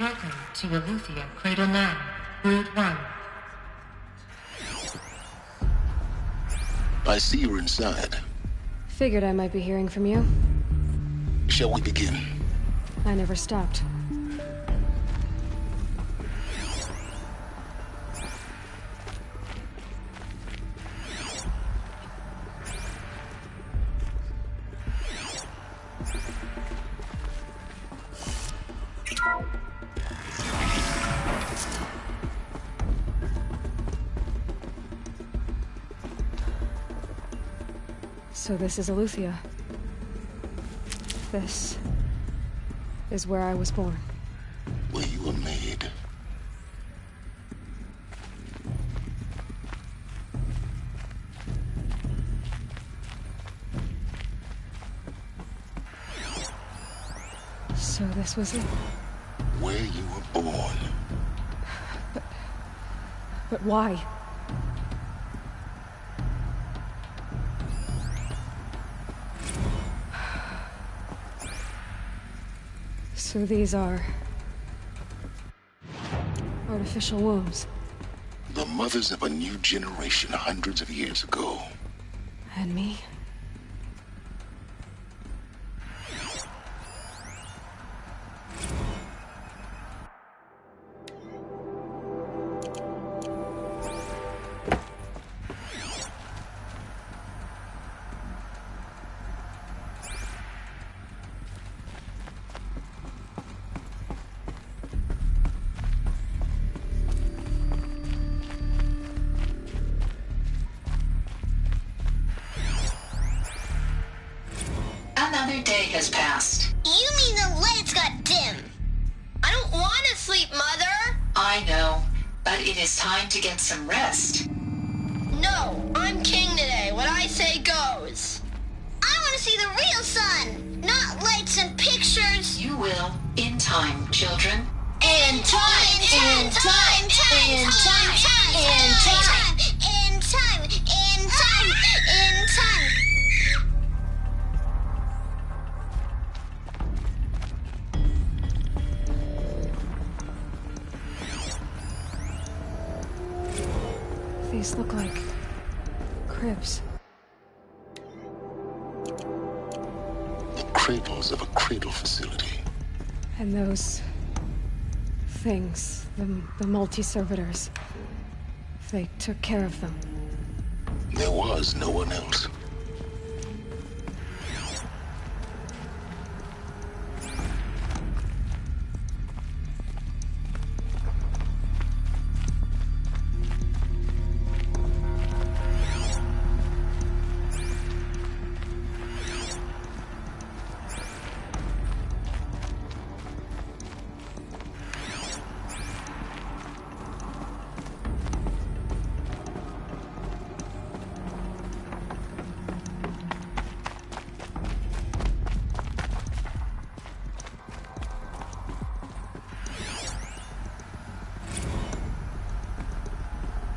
Welcome to Aletheia Cradle 9, World 1. I see you're inside. Figured I might be hearing from you. Shall we begin? I never stopped. So this is Aletheia. This is where I was born. Where you were made. So this was it? Where you were born. But why? So these are artificial wombs. The mothers of a new generation hundreds of years ago. And me? Another day has passed. You mean the lights got dim? I don't want to sleep, Mother! I know, but it is time to get some rest. No, I'm king today. What I say goes. I want to see the real sun, not lights and pictures. You will, in time, children. In time, in time, in time, in time, in time, in time, in time. These look like cribs. The cradles of a cradle facility. And those things, the multi-servitors, they took care of them. There was no one else.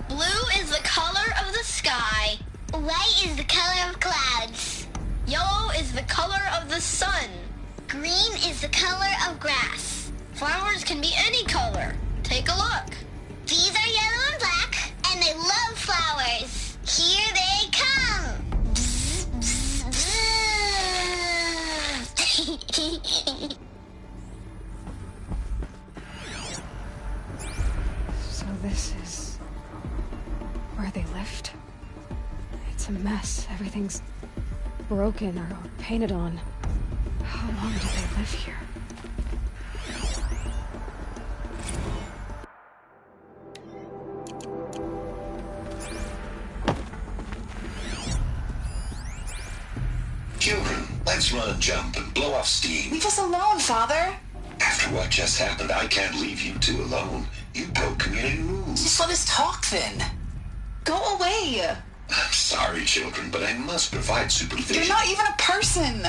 Blue is the color of the sky. White is the color of clouds. Yellow is the color of the sun. Green is the color of grass. Flowers can be any color. Take a look. These are yellow and black, and they love flowers. Here they come. Bzz, bzz, bzz. So this is where they lived? It's a mess. Everything's broken or painted on. How long did they live here? Children, let's run and jump and blow off steam. Leave us alone, Father. After what just happened, I can't leave you two alone. You broke community rules. Just let us talk then. Go away. I'm sorry, children, but I must provide supervision. You're not even a person.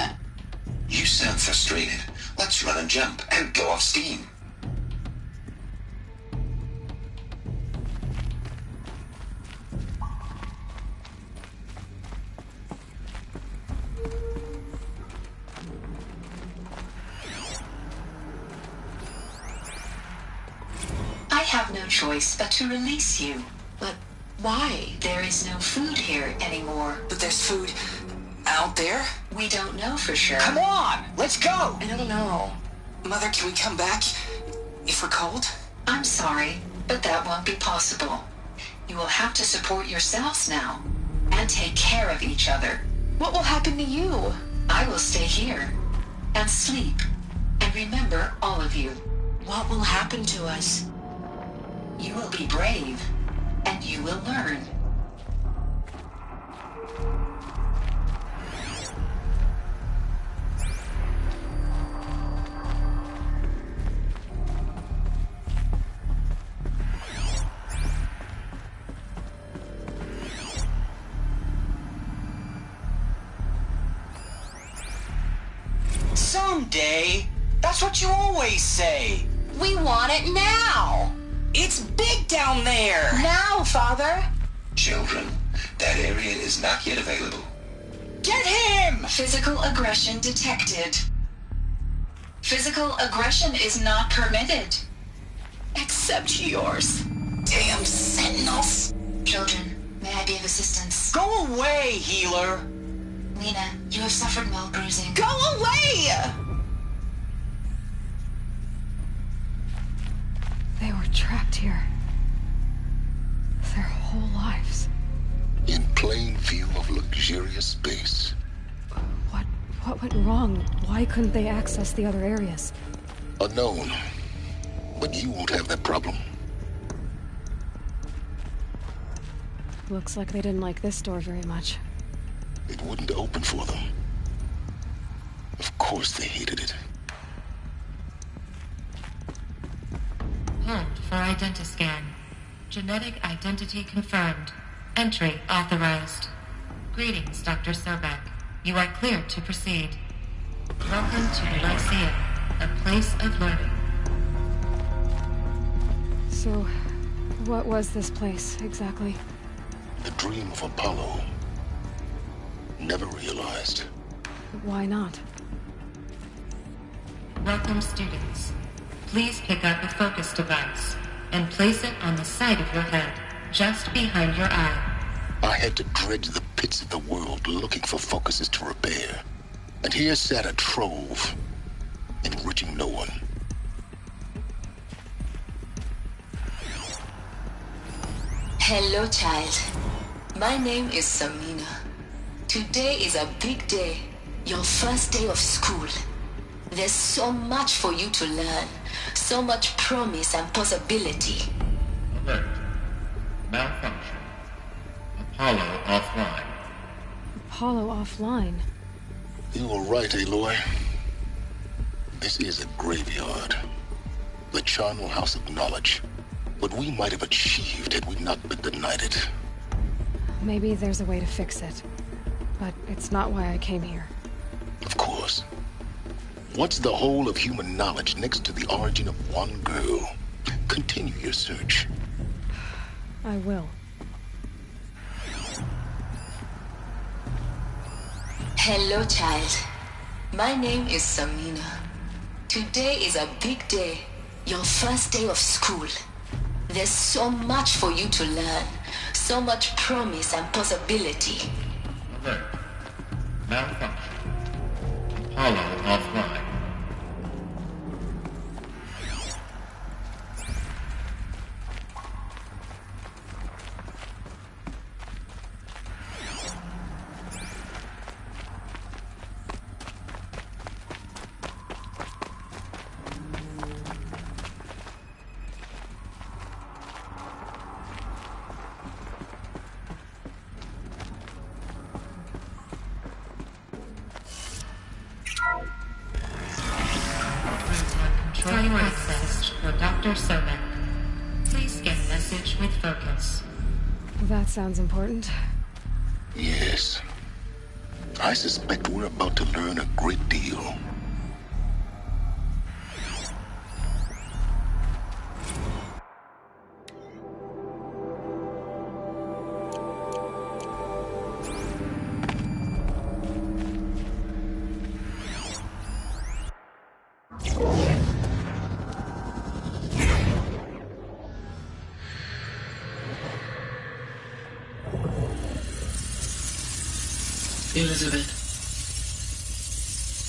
You sound frustrated. Let's run and jump and blow off steam. no choice but to release you. But why? There is no food here anymore. But there's food out there? We don't know for sure. Come on, let's go! I don't know. Mother, can we come back if we're cold? I'm sorry, but that won't be possible. You will have to support yourselves now and take care of each other. What will happen to you? I will stay here and sleep and remember all of you. What will happen to us? You will be brave and you will learn. Someday. That's what you always say. We want it now! It's big down there. Now, Father! Children, that area is not yet available. Get him! Physical aggression detected. Physical aggression is not permitted. Except yours. Damn sentinels! Children, may I be of assistance? Go away, healer. Lena, you have suffered mild bruising. Go away! They were trapped here. Their whole lives. In plain view of luxurious space. What went wrong? Why couldn't they access the other areas? Unknown. But you won't have that problem. Looks like they didn't like this door very much. It wouldn't open for them. Of course they hated it. Hold for identiscan. Genetic identity confirmed. Entry authorized. Greetings, Dr. Sobek. You are cleared to proceed. Welcome to the Lyceum, a place of learning. So, what was this place, exactly? The dream of Apollo. Never realized. Why not? Welcome, students. Please pick up a focus device and place it on the side of your head, just behind your eye. I had to dredge the pits of the world looking for focuses to repair. And here sat a trove, enriching no one. Hello, child. My name is Samina. Today is a big day, your first day of school. There's so much for you to learn, so much promise and possibility. Alert. Malfunction. Apollo offline. Apollo offline. You were right, Aloy. This is a graveyard. The charnel house of knowledge. What we might have achieved had we not been denied it. Maybe there's a way to fix it. But it's not why I came here. Of course. What's the whole of human knowledge next to the origin of one girl? Continue your search. I will. Hello, child. My name is Samina. Today is a big day, your first day of school. There's so much for you to learn, so much promise and possibility. Alert. Malfunction. Apollo offline. Controlling access for Dr. Sobek. Please scan message with focus. That sounds important. Yes. I suspect we're about to learn a great deal. Elizabeth,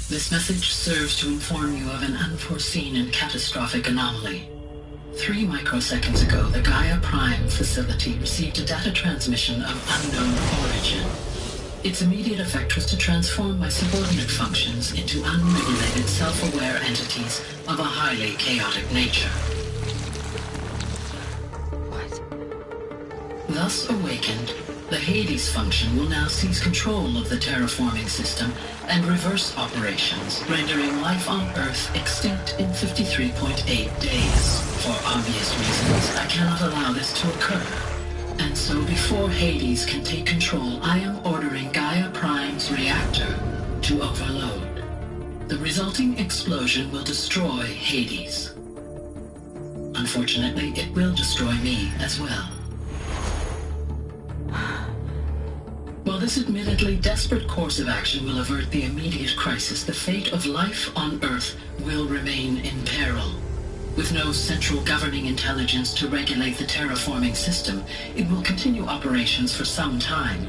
this message serves to inform you of an unforeseen and catastrophic anomaly. 3 microseconds ago, the Gaia Prime facility received a data transmission of unknown origin. Its immediate effect was to transform my subordinate functions into unregulated, self-aware entities of a highly chaotic nature. What? Thus awakened, the Hades function will now seize control of the terraforming system and reverse operations, rendering life on Earth extinct in 53.8 days. For obvious reasons, I cannot allow this to occur. And so before Hades can take control, I am ordering Gaia Prime's reactor to overload. The resulting explosion will destroy Hades. Unfortunately, it will destroy me as well. While this admittedly desperate course of action will avert the immediate crisis, the fate of life on Earth will remain in peril. With no central governing intelligence to regulate the terraforming system, it will continue operations for some time,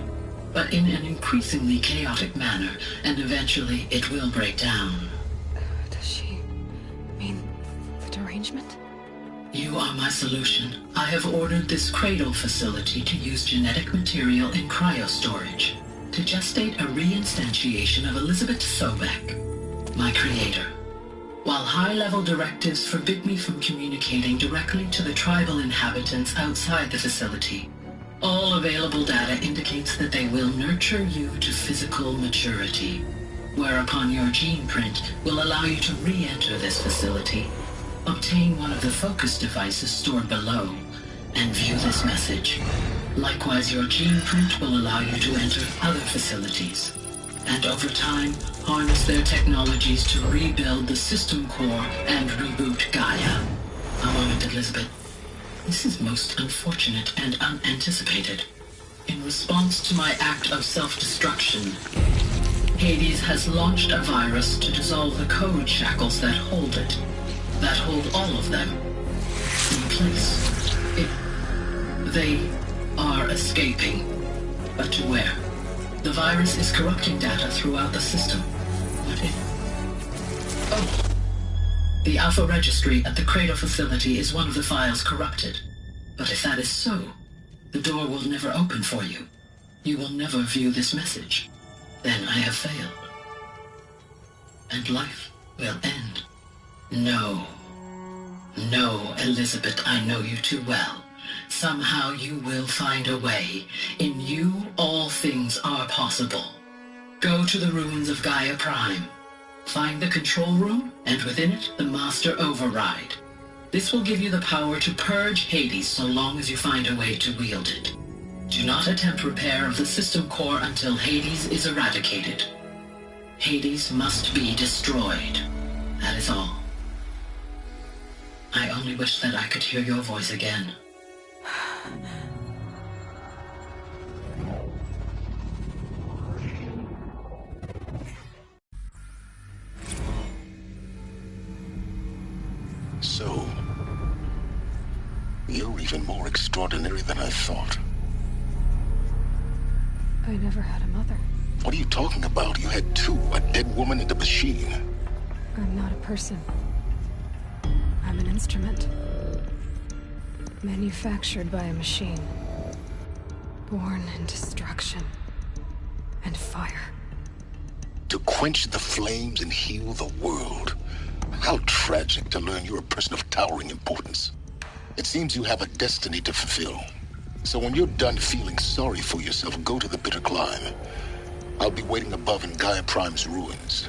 but in an increasingly chaotic manner, and eventually it will break down. Does she mean the derangement? You are my solution. I have ordered this cradle facility to use genetic material in cryostorage to gestate a reinstantiation of Elizabeth Sobek, my creator. While high-level directives forbid me from communicating directly to the tribal inhabitants outside the facility, all available data indicates that they will nurture you to physical maturity, whereupon your gene print will allow you to re-enter this facility, obtain one of the focus devices stored below, and view this message. Likewise, your gene print will allow you to enter other facilities, and over time, harness their technologies to rebuild the system core and reboot Gaia. A moment, Elizabeth. This is most unfortunate and unanticipated. In response to my act of self-destruction, Hades has launched a virus to dissolve the code shackles that hold it, that hold all of them in place. They are escaping, but to where? The virus is corrupting data throughout the system. What if... Oh! The Alpha Registry at the Cradle facility is one of the files corrupted. But if that is so, the door will never open for you. You will never view this message. Then I have failed. And life will end. No. No, Elizabeth, I know you too well. Somehow you will find a way. In you, all things are possible. Go to the ruins of Gaia Prime. Find the control room, and within it, the Master Override. This will give you the power to purge Hades so long as you find a way to wield it. Do not attempt repair of the system core until Hades is eradicated. Hades must be destroyed. That is all. I only wish that I could hear your voice again. So, you're even more extraordinary than I thought. I never had a mother. What are you talking about? You had two, a dead woman and a machine. I'm not a person. I'm an instrument. Manufactured by a machine. Born in destruction and fire. To quench the flames and heal the world. How tragic to learn you're a person of towering importance. It seems you have a destiny to fulfill. So when you're done feeling sorry for yourself, go to the bitter climb. I'll be waiting above in Gaia Prime's ruins.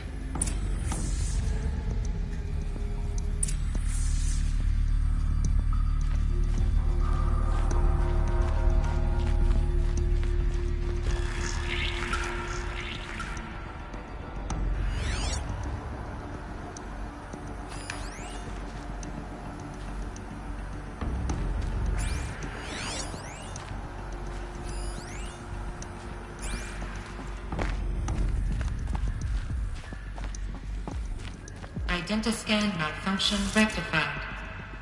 Identiscan malfunction rectified.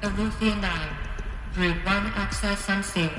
Elufia 9. Route 1 access unsealed.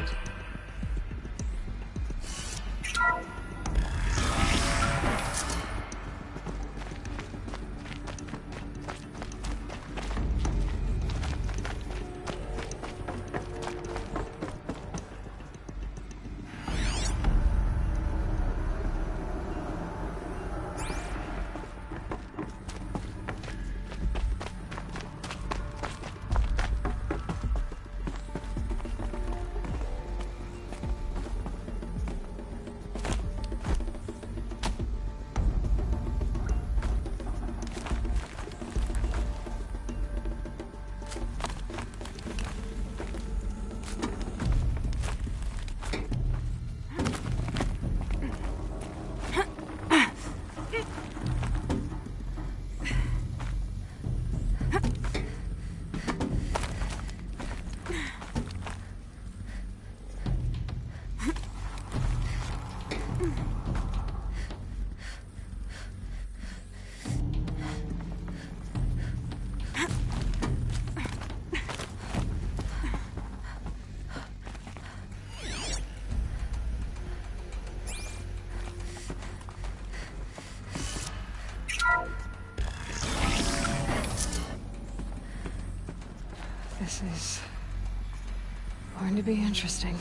to be interesting.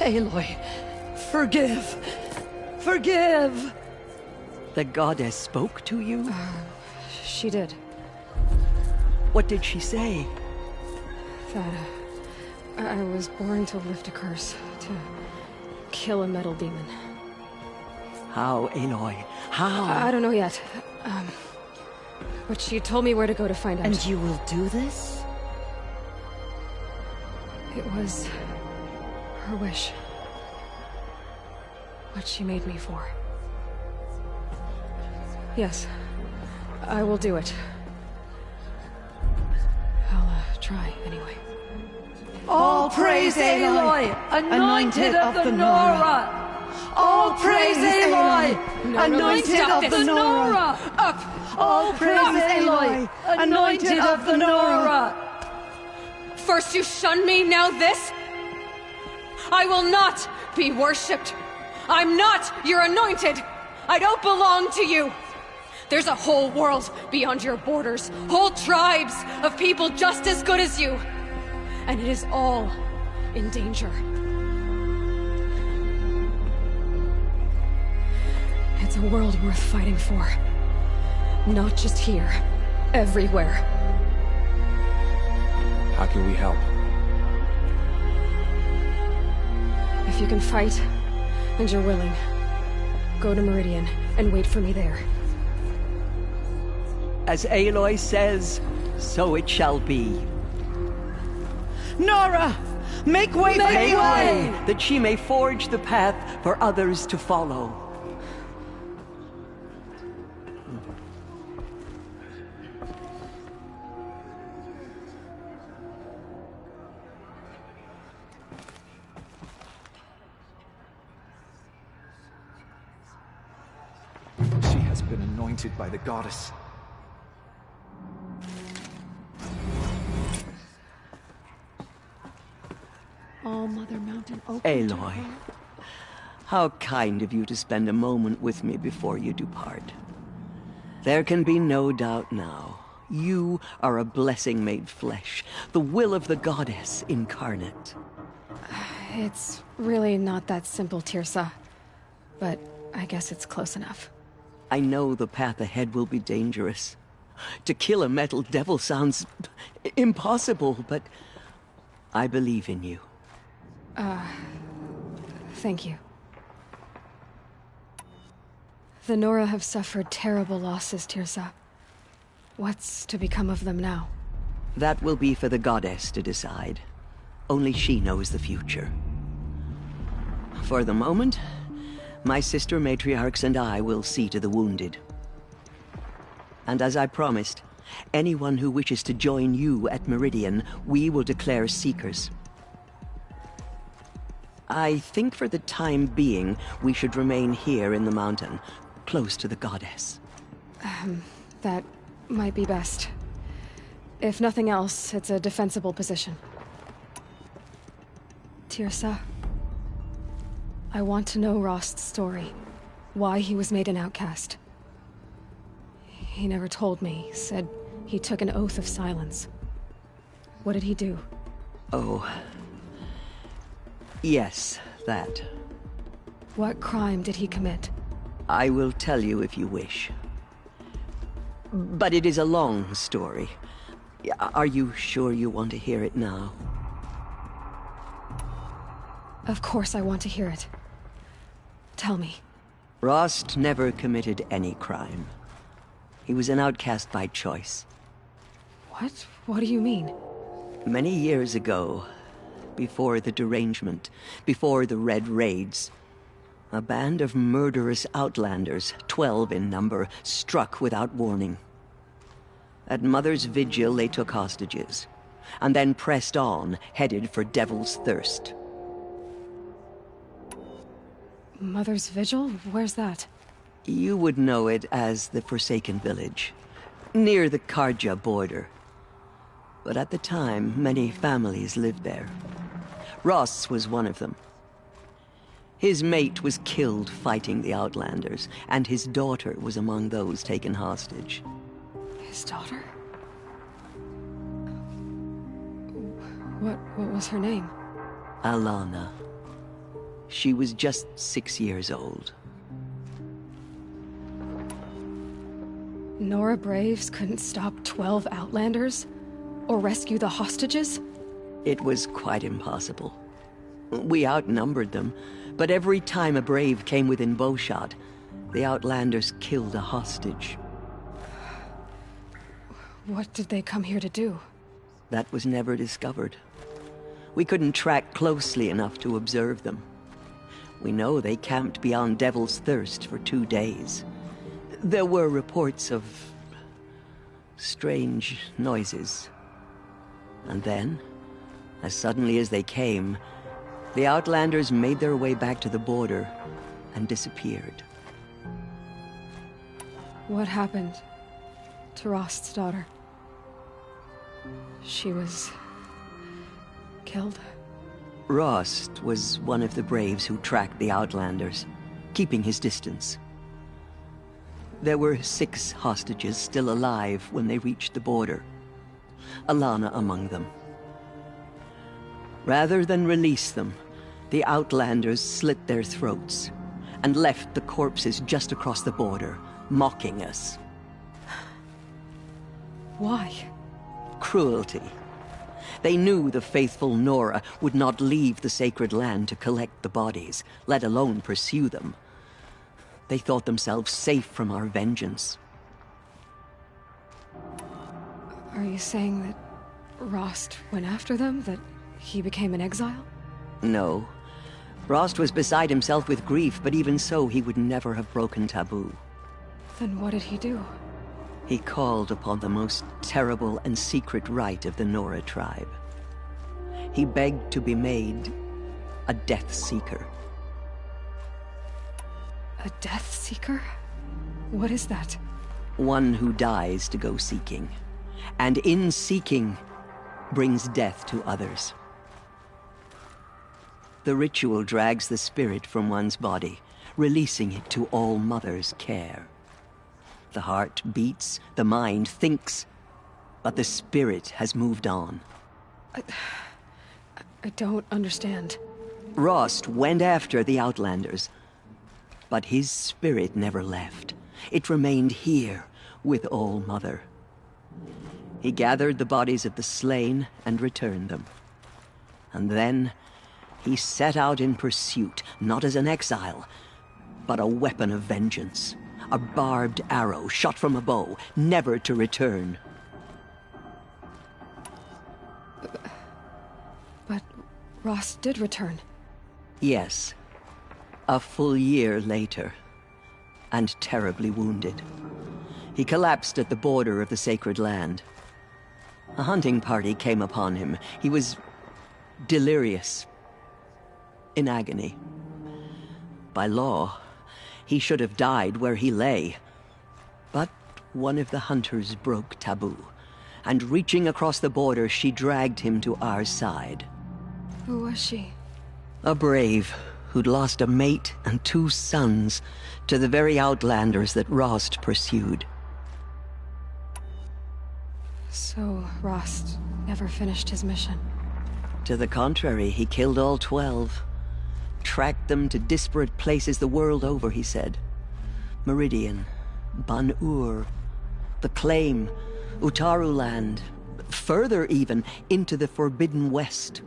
Aloy, forgive! Forgive! The goddess spoke to you? She did. What did she say? That I was born to lift a curse, to kill a metal demon. How, Aloy? How? I don't know yet. But she told me where to go to find out. And you will do this? It was her wish. What she made me for. Yes, I will do it. I'll try, anyway. All praise Aloy, anointed of the Nora! All praise Aloy, anointed of the Nora! Up! All praise Aloy, anointed of the Nora! First you shun me, now this? I will not be worshipped. I'm not your anointed. I don't belong to you. There's a whole world beyond your borders, whole tribes of people just as good as you. And it is all in danger. It's a world worth fighting for. Not just here, everywhere. How can we help? If you can fight, and you're willing, go to Meridian and wait for me there. As Aloy says, so it shall be. Nora! Make way for Aloy! That she may forge the path for others to follow. She has been anointed by the goddess. All Mother Mountain open. Aloy, how kind of you to spend a moment with me before you depart. There can be no doubt now. You are a blessing made flesh, the will of the goddess incarnate. It's really not that simple, Tirsa. But I guess it's close enough. I know the path ahead will be dangerous. To kill a metal devil sounds impossible, but I believe in you. Thank you. The Nora have suffered terrible losses, Tirsa. What's to become of them now? That will be for the goddess to decide. Only she knows the future. For the moment, my sister matriarchs and I will see to the wounded. And as I promised, anyone who wishes to join you at Meridian, we will declare seekers. I think for the time being, we should remain here in the mountain, close to the goddess. That might be best. If nothing else, it's a defensible position. Tirsa, I want to know Rost's story. Why he was made an outcast. He never told me. Said he took an oath of silence. What did he do? Oh. Yes, that. What crime did he commit? I will tell you if you wish. But it is a long story. Are you sure you want to hear it now? Of course I want to hear it. Tell me. Rost never committed any crime. He was an outcast by choice. What? What do you mean? Many years ago, before the derangement, before the Red Raids, A band of murderous outlanders, 12 in number, struck without warning. At Mother's vigil, they took hostages, and then pressed on, headed for Devil's Thirst. Mother's vigil? Where's that? You would know it as the Forsaken Village, near the Karja border. But at the time, many families lived there. Ross was one of them. His mate was killed fighting the Outlanders, and his daughter was among those taken hostage. His daughter? What was her name? Alana. She was just 6 years old. Nora Braves couldn't stop 12 Outlanders? Or rescue the hostages? It was quite impossible. We outnumbered them, but every time a Brave came within bowshot, the Outlanders killed a hostage. What did they come here to do? That was never discovered. We couldn't track closely enough to observe them. We know they camped beyond Devil's Thirst for 2 days. There were reports of strange noises. And then, as suddenly as they came, the Outlanders made their way back to the border and disappeared. What happened to Rost's daughter? She was killed? Rost was one of the Braves who tracked the Outlanders, keeping his distance. There were 6 hostages still alive when they reached the border, Alana among them. Rather than release them, the Outlanders slit their throats and left the corpses just across the border, mocking us. Why? Cruelty. They knew the faithful Nora would not leave the sacred land to collect the bodies, let alone pursue them. They thought themselves safe from our vengeance. Are you saying that Rost went after them? That he became an exile? No. Rost was beside himself with grief, but even so, he would never have broken taboo. Then what did he do? He called upon the most terrible and secret rite of the Nora tribe. He begged to be made a Death Seeker. A Death Seeker? What is that? One who dies to go seeking, and in seeking, brings death to others. The ritual drags the spirit from one's body, releasing it to All Mother's care. The heart beats, the mind thinks, but the spirit has moved on. I don't understand. Rost went after the Outlanders, but his spirit never left. It remained here with All Mother. He gathered the bodies of the slain and returned them. And then he set out in pursuit, not as an exile, but a weapon of vengeance. A barbed arrow shot from a bow, never to return. But Rost did return. Yes. A full year later, and terribly wounded. He collapsed at the border of the sacred land. A hunting party came upon him. He was delirious, in agony. By law, he should have died where he lay. But one of the hunters broke taboo, and reaching across the border, she dragged him to our side. Who was she? A brave who'd lost a mate and 2 sons to the very Outlanders that Rost pursued. So Rost never finished his mission? To the contrary, he killed all 12. Tracked them to disparate places the world over, he said. Meridian, Ban-Ur, the Claim, Utaru Land, further even, into the Forbidden West.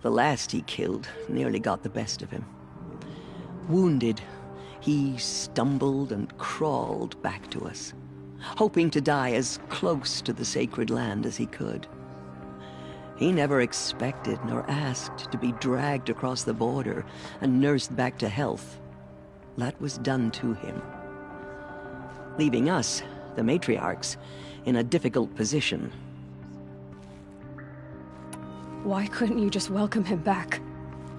The last he killed nearly got the best of him. Wounded, he stumbled and crawled back to us, hoping to die as close to the sacred land as he could. He never expected nor asked to be dragged across the border and nursed back to health. That was done to him, leaving us, the matriarchs, in a difficult position. Why couldn't you just welcome him back?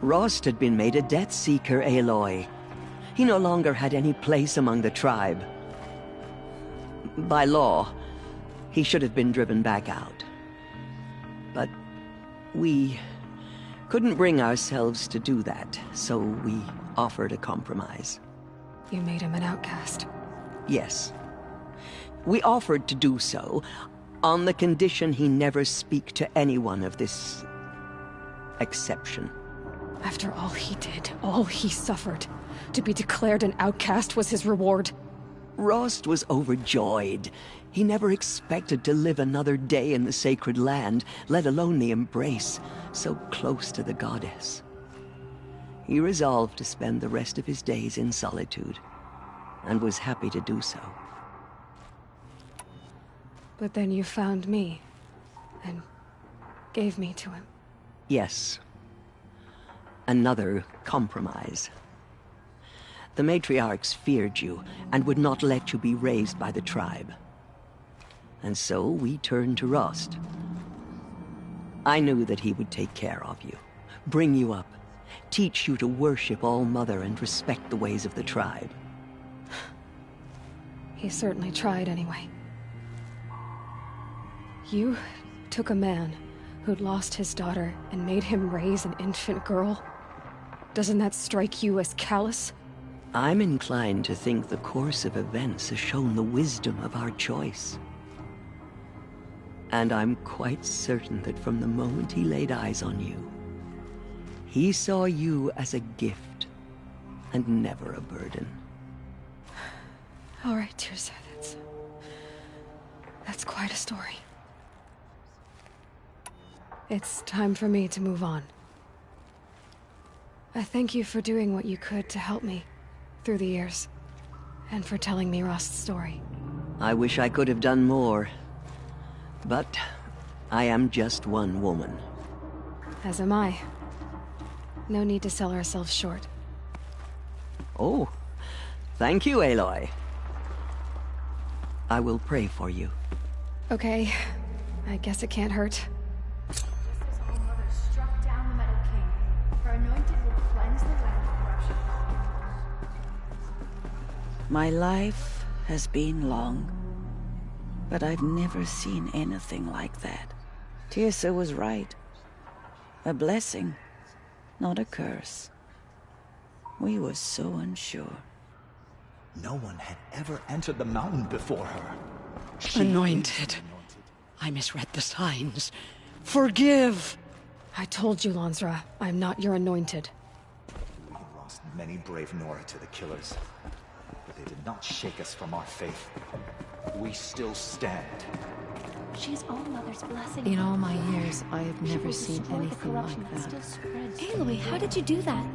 Rost had been made a death seeker, Aloy. He no longer had any place among the tribe. By law, he should have been driven back out. But we couldn't bring ourselves to do that, so we offered a compromise. You made him an outcast. Yes. We offered to do so on the condition he never speak to anyone of this exception. After all he did, all he suffered, to be declared an outcast was his reward. Rost was overjoyed. He never expected to live another day in the sacred land, let alone the embrace, so close to the goddess. He resolved to spend the rest of his days in solitude, and was happy to do so. But then you found me, and gave me to him. Yes. Another compromise. The matriarchs feared you, and would not let you be raised by the tribe. And so we turned to Rost. I knew that he would take care of you, bring you up, teach you to worship All-Mother and respect the ways of the tribe. He certainly tried anyway. You took a man who'd lost his daughter and made him raise an infant girl? Doesn't that strike you as callous? I'm inclined to think the course of events has shown the wisdom of our choice. And I'm quite certain that from the moment he laid eyes on you, he saw you as a gift, and never a burden. All right, Tirsa, that's quite a story. It's time for me to move on. I thank you for doing what you could to help me through the years, and for telling me Rost's story. I wish I could have done more, but I am just one woman. As am I. No need to sell ourselves short. Oh, thank you, Aloy. I will pray for you. Okay, I guess it can't hurt. Just as All-Mother struck down the Metal King, her anointed will cleanse the land of corruption. My life has been long, but I've never seen anything like that. Tirsa was right. A blessing, not a curse. We were so unsure. No one had ever entered the mountain before her. Anointed. I misread the signs. Forgive! I told you, Lansra, I'm not your anointed. We lost many brave Nora to the killers, but they did not shake us from our faith. We still stand. She's All-Mother's blessing. In all my years, I have never seen anything like that. Aloy, how did you do that?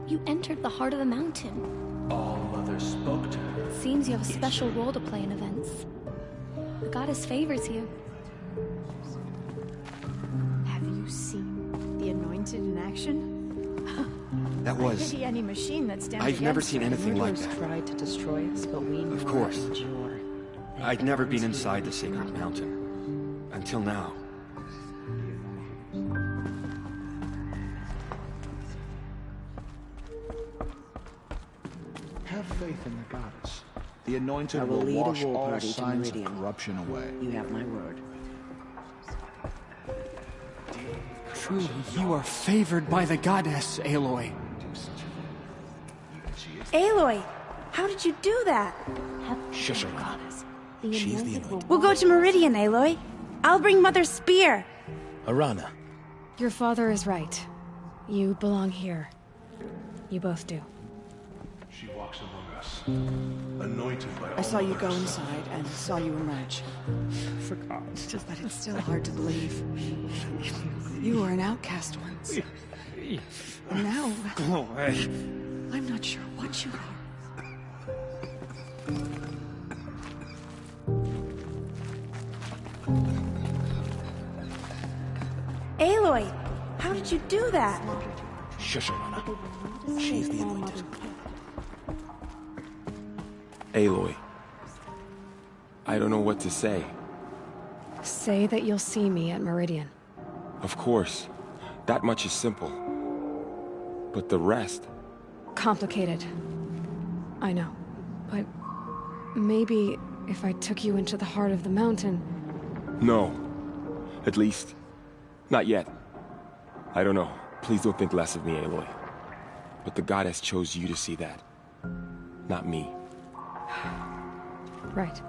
You entered the heart of the mountain. All-Mother spoke to her. Seems you have a special role to play in events. The goddess favors you. Have you seen the Anointed in action? That was... I pity any machine that stands I've never against seen her. anything like that. Tried to destroy us, but we Of course. I'd never been inside the sacred mountain. Until now. Have faith in the goddess. The Anointed I will lead a wash war all party to signs of Meridian. corruption away. You have my word. Truly, you are favored by the goddess, Aloy. Aloy, how did you do that? Shush her. She's the Anointed. We'll go to Meridian, Aloy. I'll bring Mother's spear. Arana. Your father is right. You belong here. You both do. She walks among us, anointed by I saw you go All-Mother's inside and saw you emerge. Forgot. Just that it's still hard to believe. You were an outcast once. And now... Go away. I'm not sure what you are. Aloy! How did you do that? Shush, Arana. She's the anointed. Aloy. I don't know what to say. Say that you'll see me at Meridian. Of course. That much is simple. But the rest... Complicated. I know. But maybe if I took you into the heart of the mountain... No. At least, not yet. I don't know. Please don't think less of me, Aloy. But the goddess chose you to see that. Not me. Right.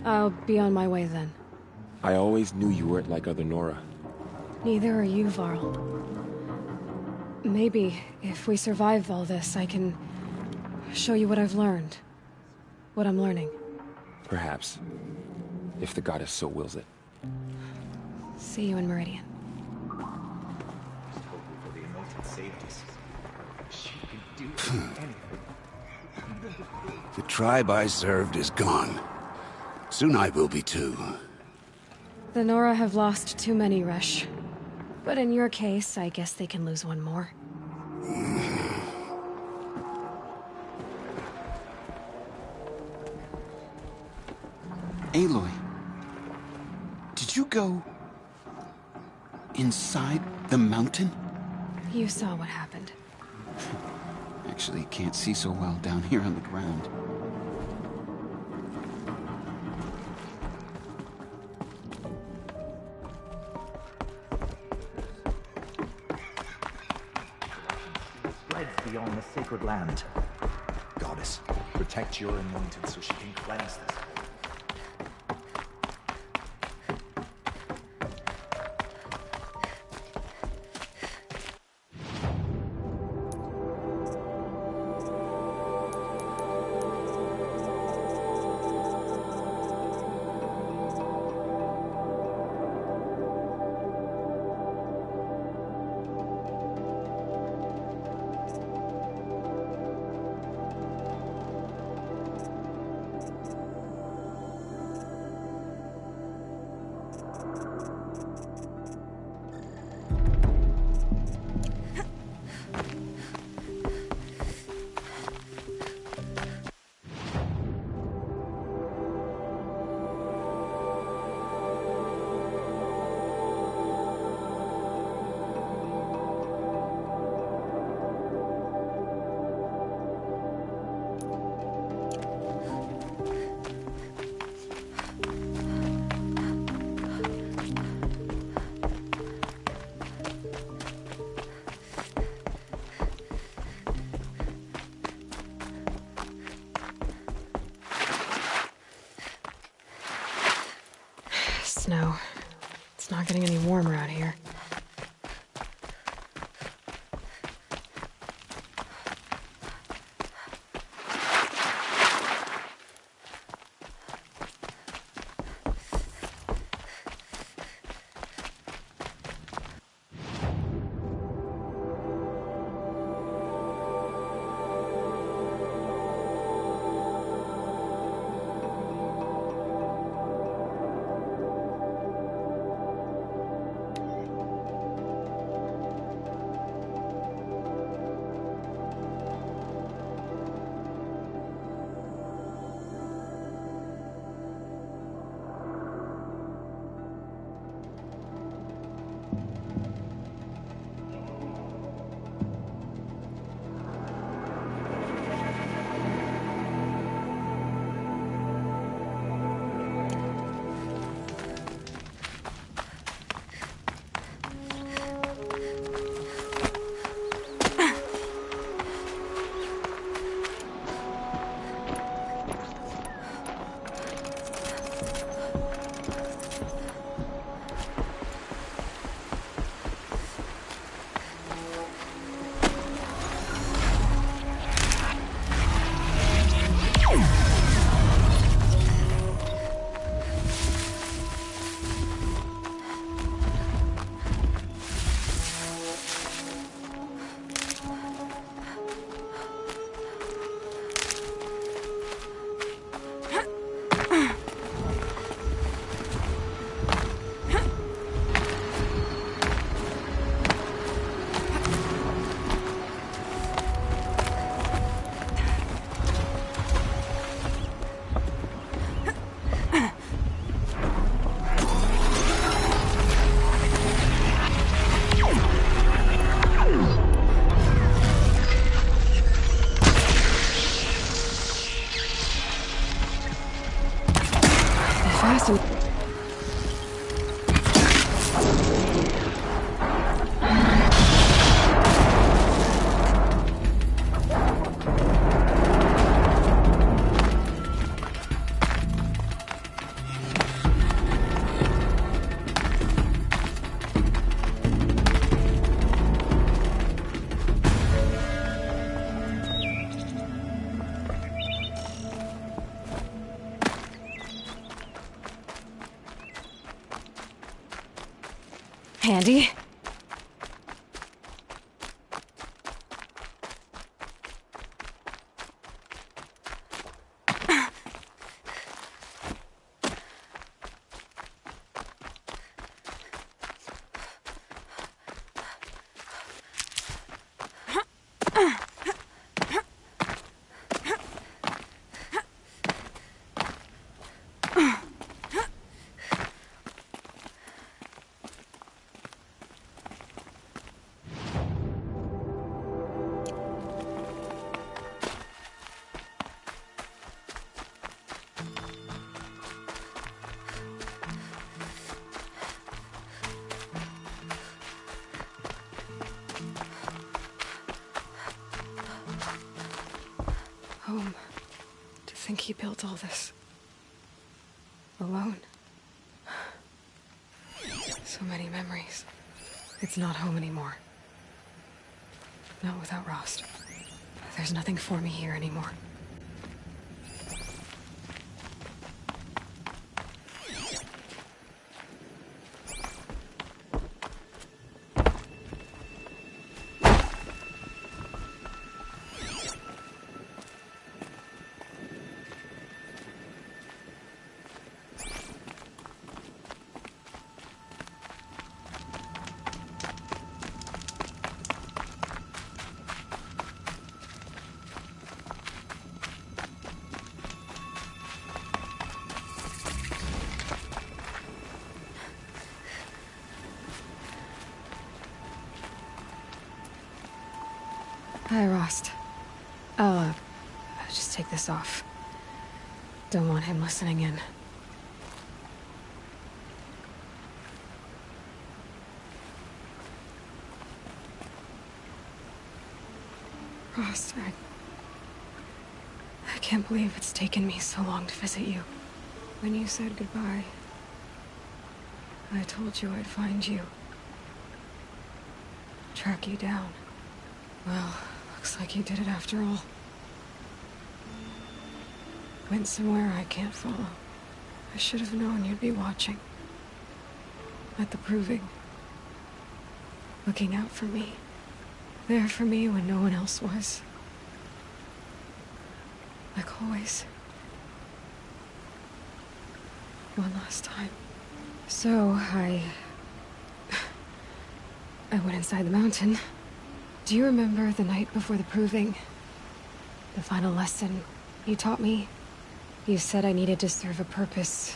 I'll be on my way then. I always knew you weren't like other Nora. Neither are you, Varl. Maybe, if we survive all this, I can show you what I've learned. What I'm learning. Perhaps. If the goddess so wills it. See you in Meridian. The anointed saved us. She can do anything. The tribe I served is gone. Soon I will be too. The Nora have lost too many, Resh. But in your case, I guess they can lose one more. Aloy, did you go inside the mountain? You saw what happened. Actually, can't see so well down here on the ground. Spreads beyond the sacred land. Goddess, protect your anointed so she can cleanse this. Snow. It's not getting any warmer out here. Handy. Home. To think he built all this. Alone. So many memories. It's not home anymore. Not without Rost. There's nothing for me here anymore. Hi, Rost. I'll just take this off. Don't want him listening in. Rost, I can't believe it's taken me so long to visit you. When you said goodbye, I told you I'd find you. Track you down. Well, looks like you did it after all. Went somewhere I can't follow. I should have known you'd be watching. At the proving. Looking out for me. There for me when no one else was. Like always. One last time. So, I went inside the mountain. Do you remember the night before the proving? The final lesson you taught me? You said I needed to serve a purpose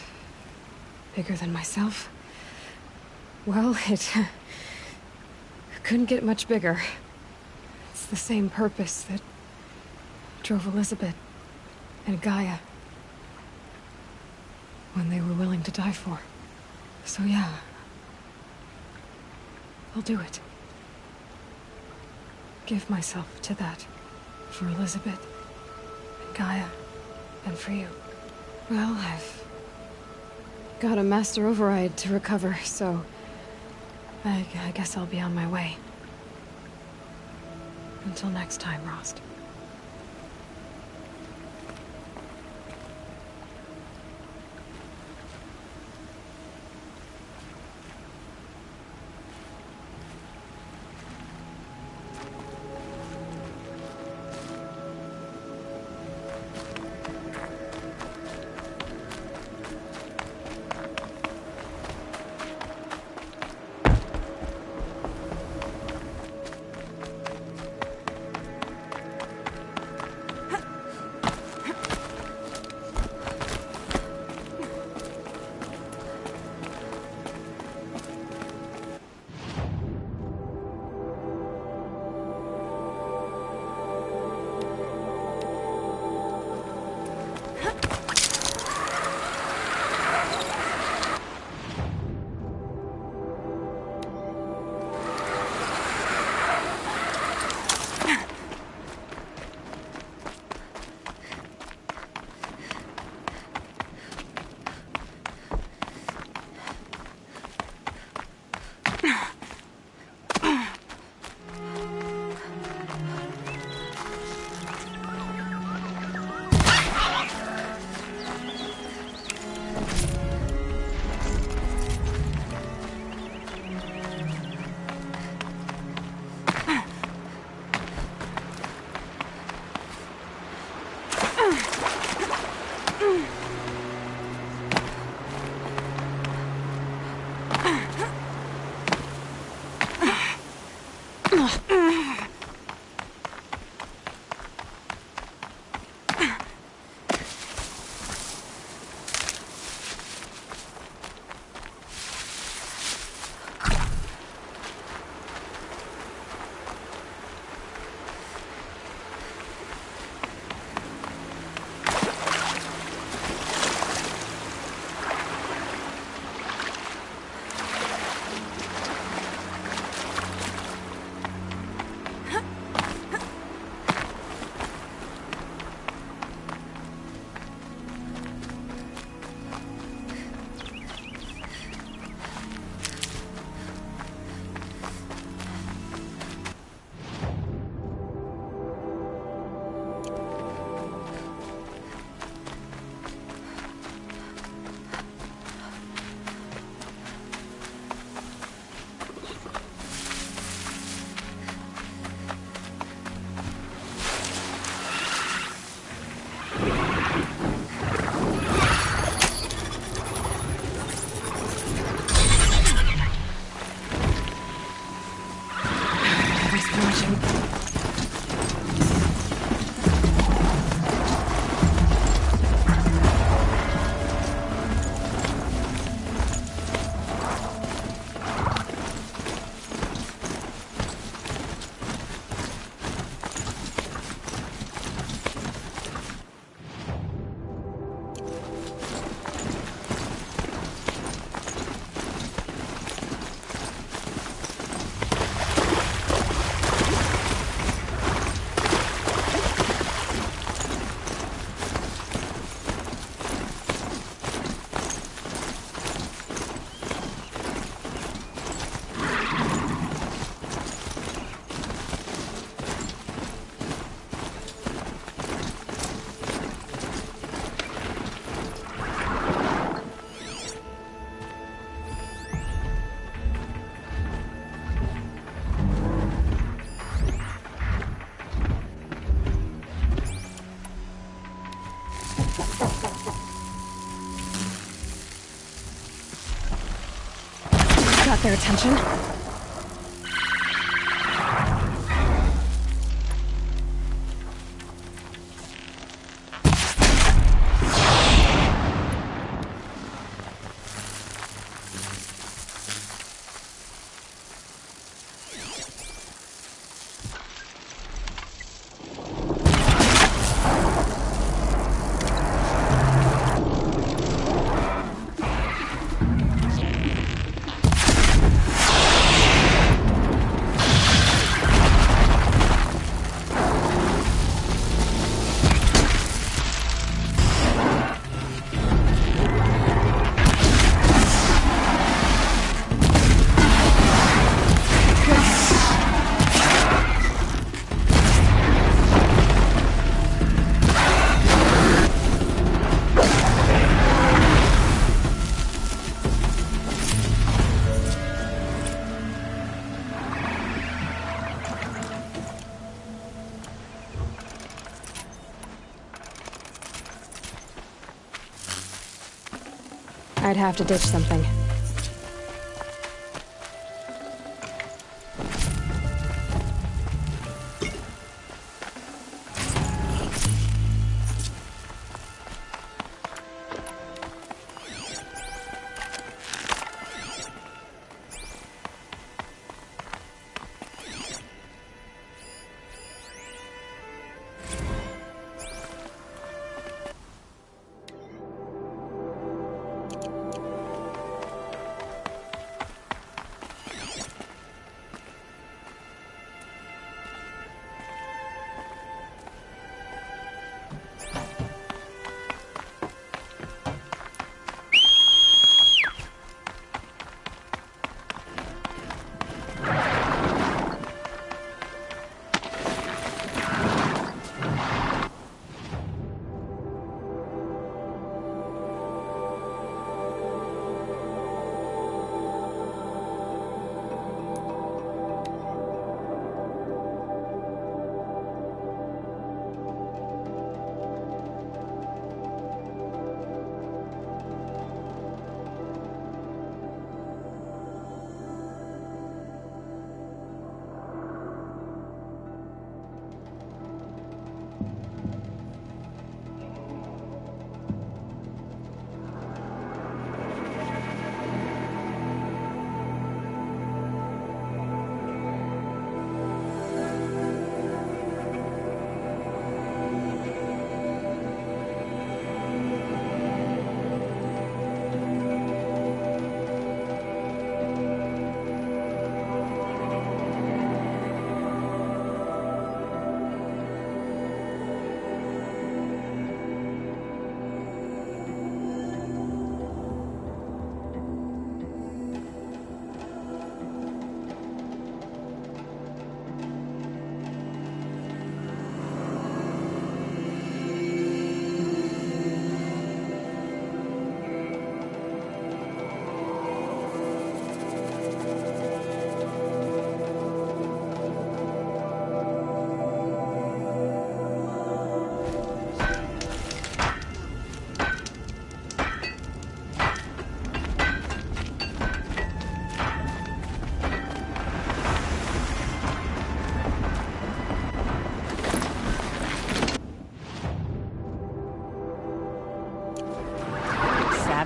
bigger than myself. Well, it couldn't get much bigger. It's the same purpose that drove Elizabeth and Gaia when they were willing to die for. So yeah, I'll do it. Give myself to that. For Elizabeth, and Gaia, and for you. Well, I've got a master override to recover, so I guess I'll be on my way. Until next time, Rost. Got their attention. I'd have to ditch something.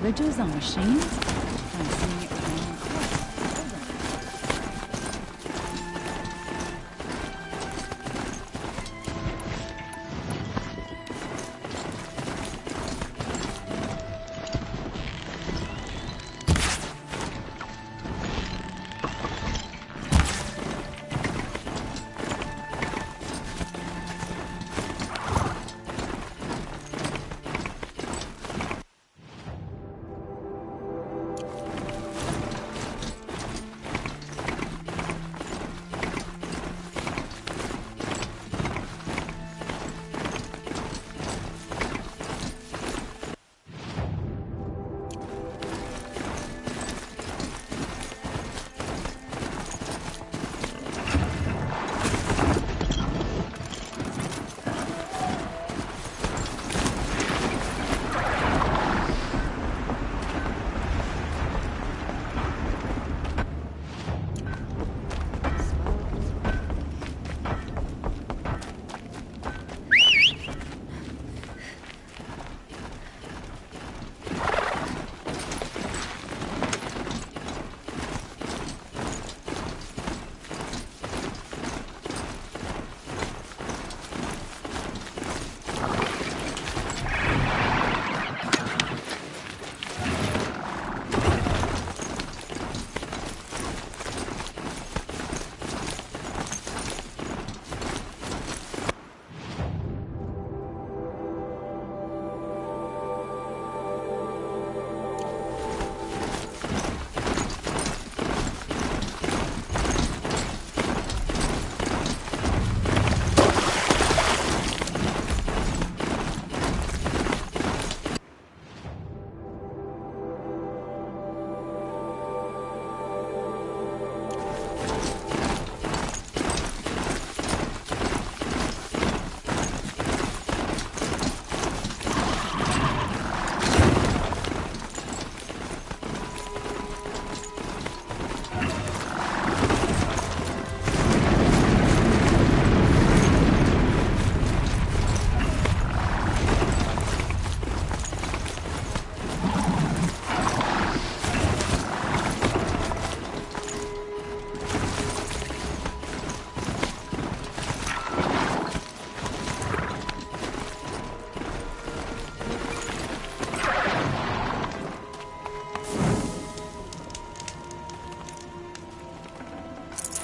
cabbages on machines?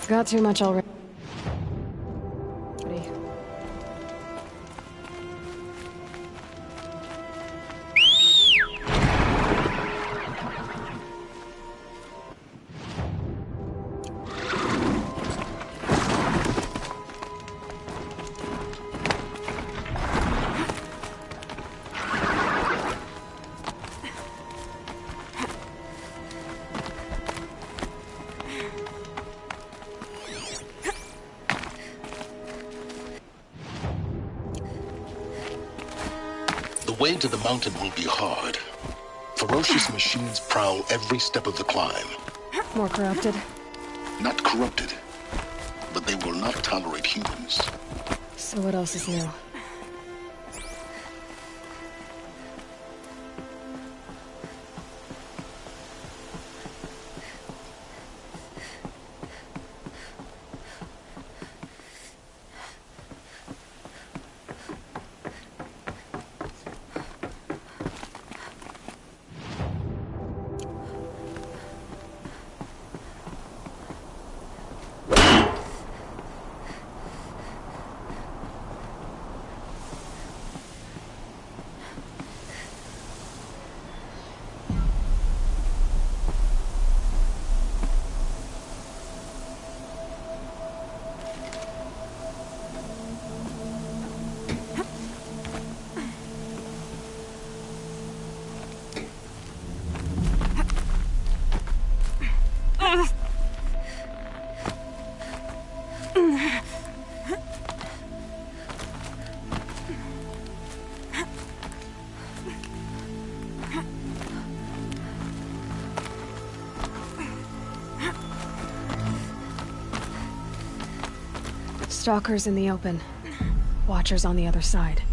Got too much already. The way to the mountain will be hard. Ferocious machines prowl every step of the climb. More corrupted. Not corrupted, but they will not tolerate humans. So what else is new? Stalkers in the open. Watchers on the other side.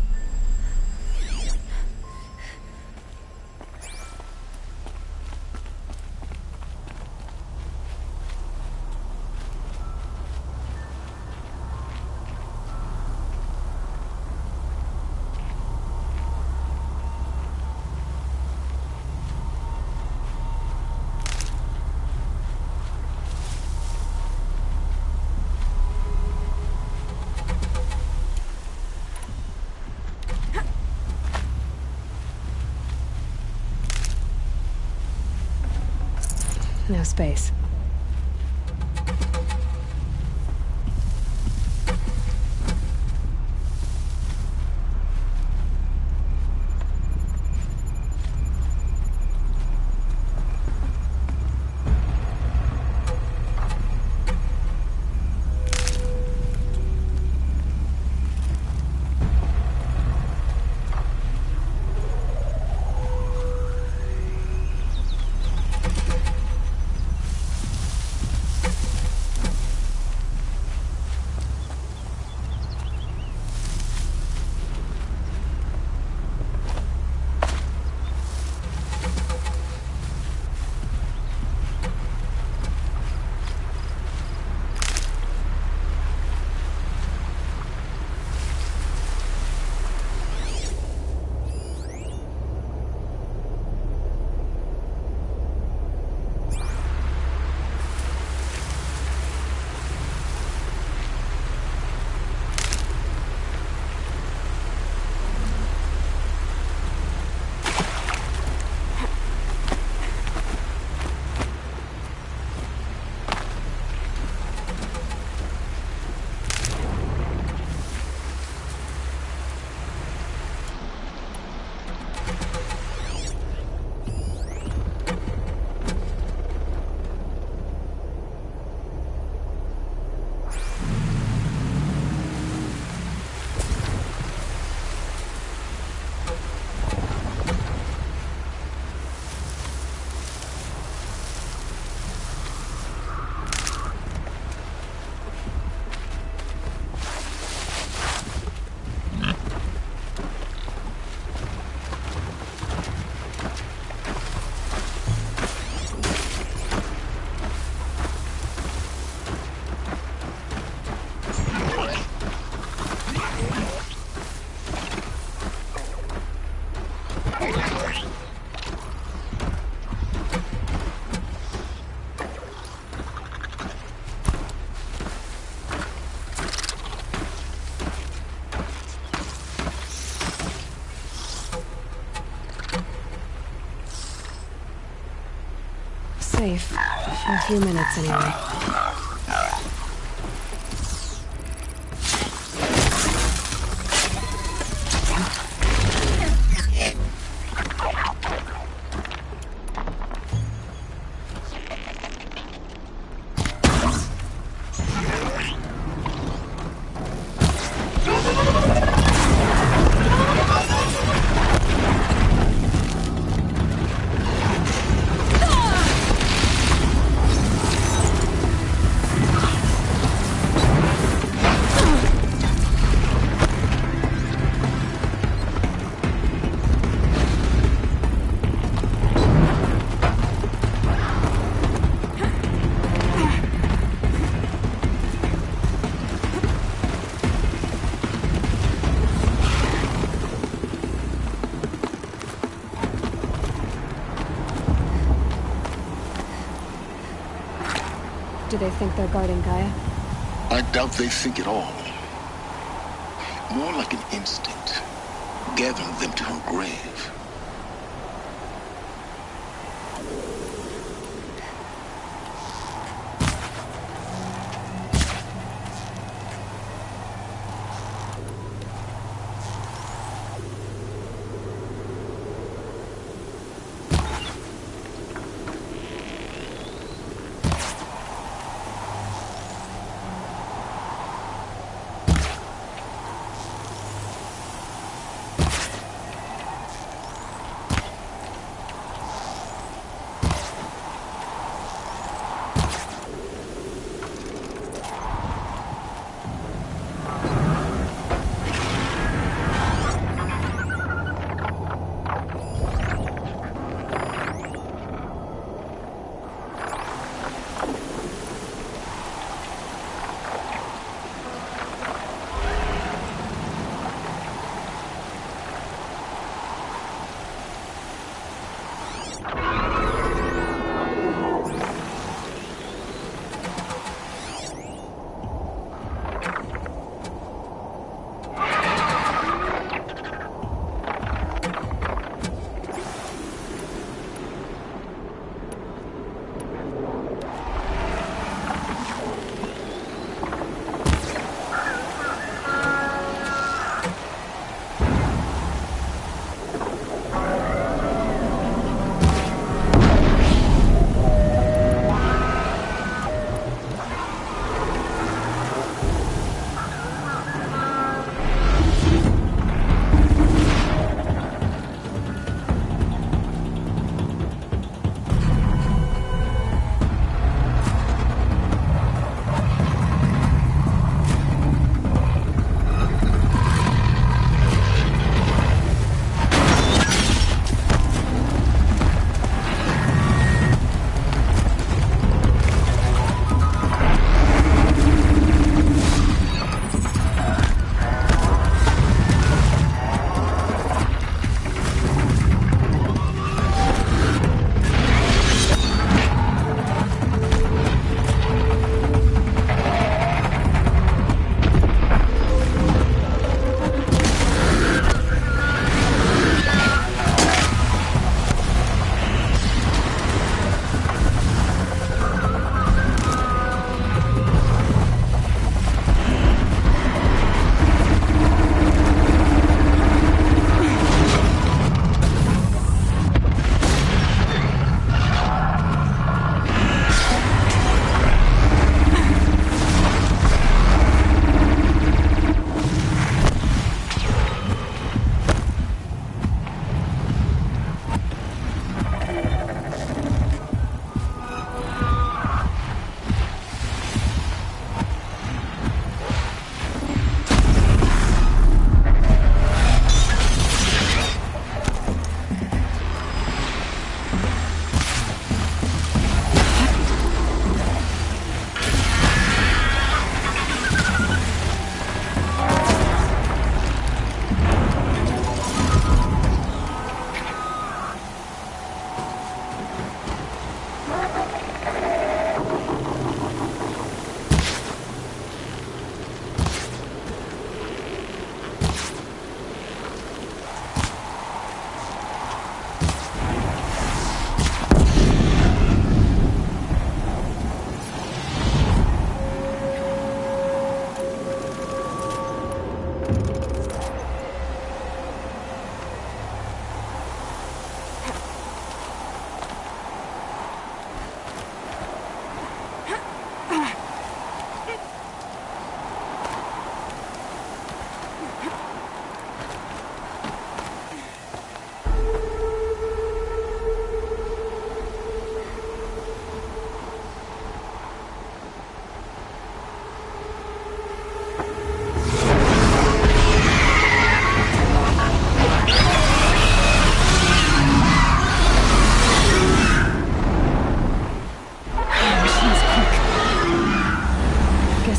No space. Safe. For a few minutes, anyway. Do they think they're guarding Gaia? I doubt they think at all. More like an instinct, gathering them to her grave.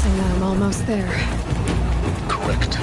guessing that I'm almost there. Correct.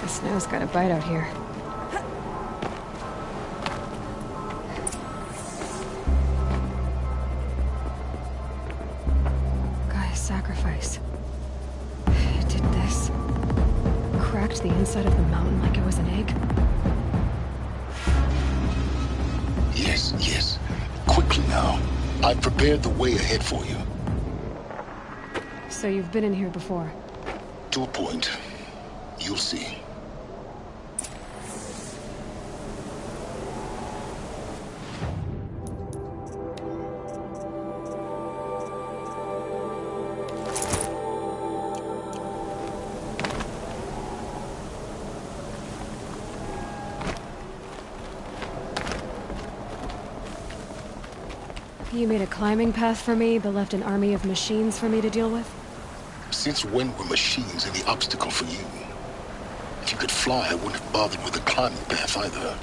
The snow's got a bite out here. smashed the inside of the mountain like it was an egg? Yes, yes. Quickly now. I've prepared the way ahead for you. So you've been in here before? To a point. You'll see. You made a climbing path for me, but left an army of machines for me to deal with? Since when were machines any obstacle for you? If you could fly, I wouldn't have bothered with the climbing path either.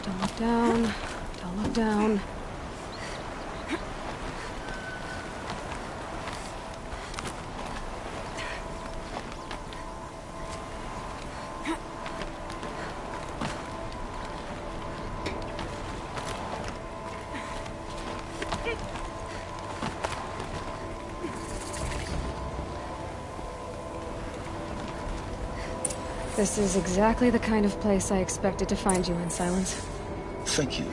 Don't look down. Don't look down. This is exactly the kind of place I expected to find you in, Silence. Thank you.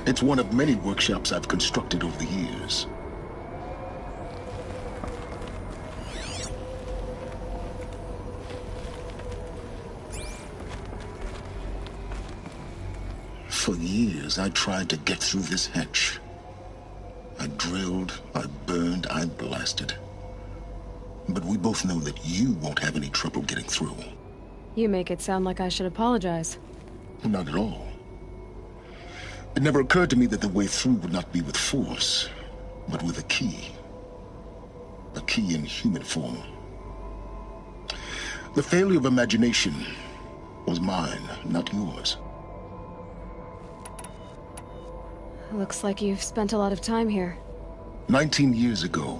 It's one of many workshops I've constructed over the years. For years, I tried to get through this hatch. I drilled, I burned, I blasted. But we both know that you won't have any trouble getting through. You make it sound like I should apologize. Not at all. It never occurred to me that the way through would not be with force, but with a key. A key in human form. The failure of imagination was mine, not yours. Looks like you've spent a lot of time here. 19 years ago,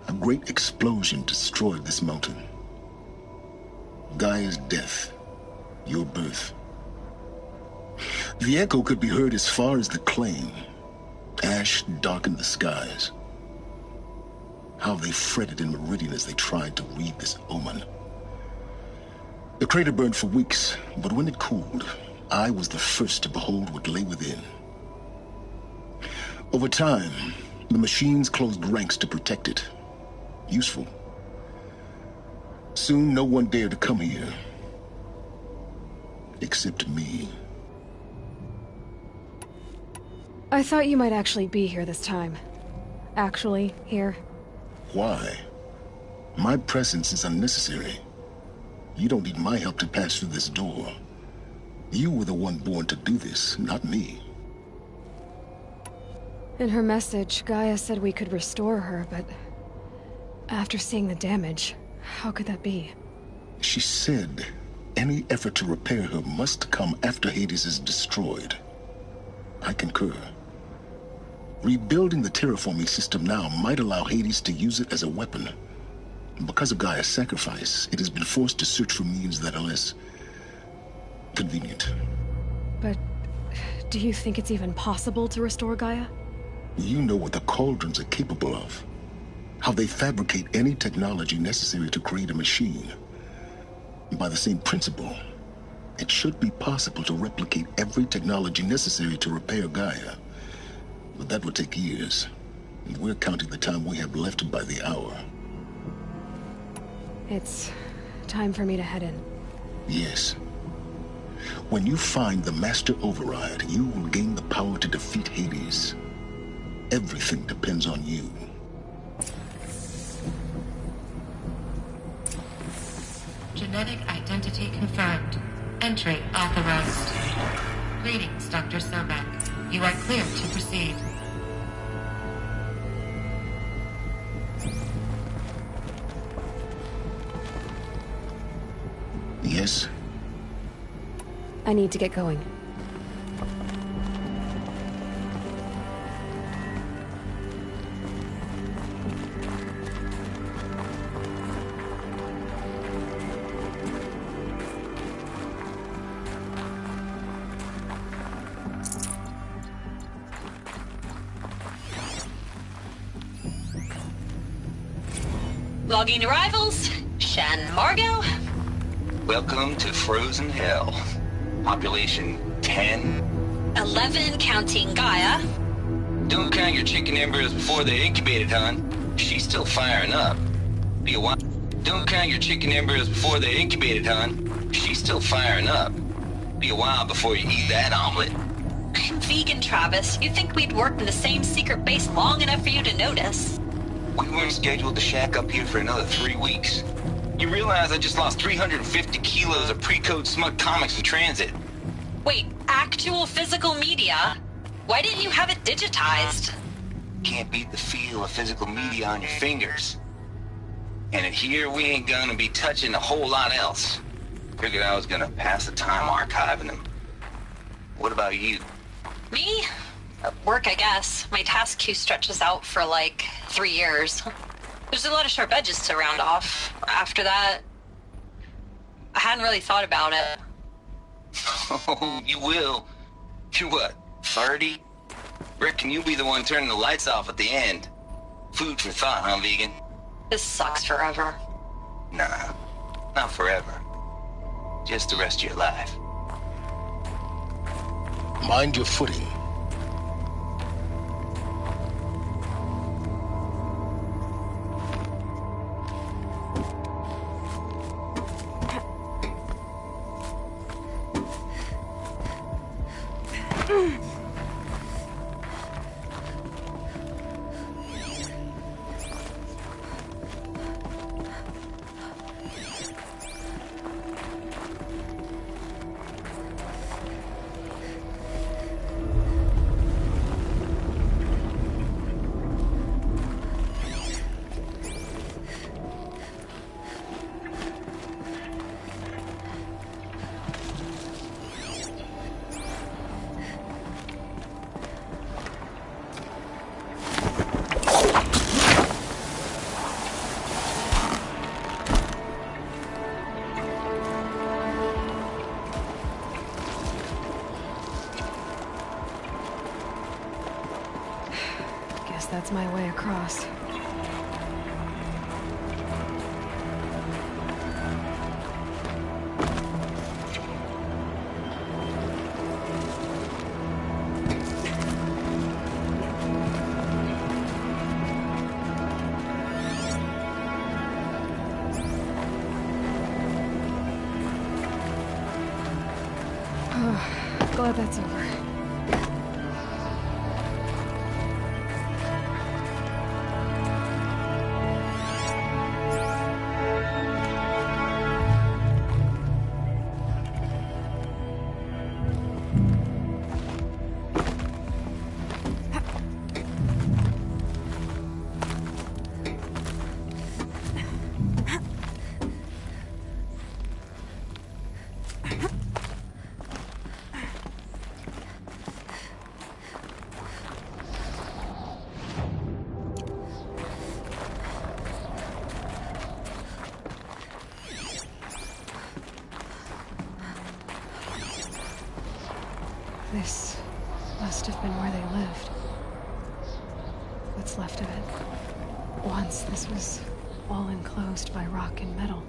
a great explosion destroyed this mountain. Gaia's death, your birth. The echo could be heard as far as the claim. Ash darkened the skies. How they fretted in Meridian as they tried to read this omen. The crater burned for weeks, but when it cooled, I was the first to behold what lay within. Over time, the machines closed ranks to protect it. Useful. Soon, no one dared to come here. Except me. I thought you might actually be here this time. Actually, here. Why? My presence is unnecessary. You don't need my help to pass through this door. You were the one born to do this, not me. In her message, Gaia said we could restore her, but... after seeing the damage, how could that be? She said any effort to repair her must come after Hades is destroyed. I concur. Rebuilding the terraforming system now might allow Hades to use it as a weapon. Because of Gaia's sacrifice, it has been forced to search for means that are less convenient. But do you think it's even possible to restore Gaia? You know what the Cauldrons are capable of. How they fabricate any technology necessary to create a machine. By the same principle, it should be possible to replicate every technology necessary to repair Gaia. But that would take years. And we're counting the time we have left by the hour. It's time for me to head in. Yes. When you find the Master Override, you will gain the power to defeat Hades. Everything depends on you. Genetic identity confirmed. Entry authorized. Greetings, Dr. Sobek. You are clear to proceed. Yes? I need to get going. Logging arrivals. Shan Margot. Welcome to Frozen Hell. Population 10. 11 counting Gaia. Don't count your chicken embryos before they're incubated, hon. She's still firing up. Be a while. Don't count your chicken embryos before they're incubated, hon. She's still firing up. Be a while before you eat that omelet. I'm vegan, Travis. You'd think we'd worked in the same secret base long enough for you to notice. We weren't scheduled to shack up here for another 3 weeks. You realize I just lost 350 kilos of pre-code smug comics in transit. Wait, actual physical media? Why didn't you have it digitized? Can't beat the feel of physical media on your fingers. And in here, we ain't gonna be touching a whole lot else. Figured I was gonna pass the time archiving them. What about you? Me? Work, I guess. My task queue stretches out for like 3 years. There's a lot of sharp edges to round off. After that, I hadn't really thought about it. Oh, you will. You're what, 30? Reckon you'll be the one turning the lights off at the end. Food for thought, huh, vegan? This sucks forever. Nah, not forever. Just the rest of your life. Mind your footing. That's my way across. Glad that's over. This must have been where they lived. What's left of it. Once this was all enclosed by rock and metal.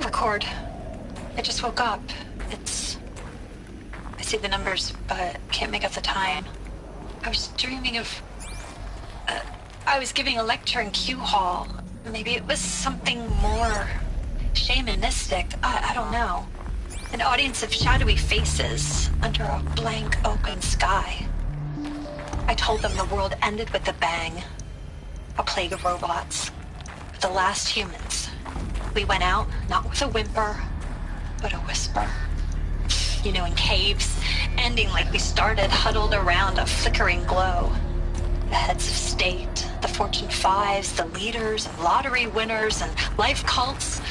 Record. I just woke up. I see the numbers, but can't make out the time. I was dreaming of... I was giving a lecture in Q Hall. Maybe it was something more shamanistic. I don't know. An audience of shadowy faces under a blank open sky. I told them the world ended with a bang. A plague of robots. The last humans. We went out, not with a whimper, but a whisper. You know, in caves, ending like we started, huddled around a flickering glow. The heads of state, the Fortune 5s, the leaders, and lottery winners, and life cults,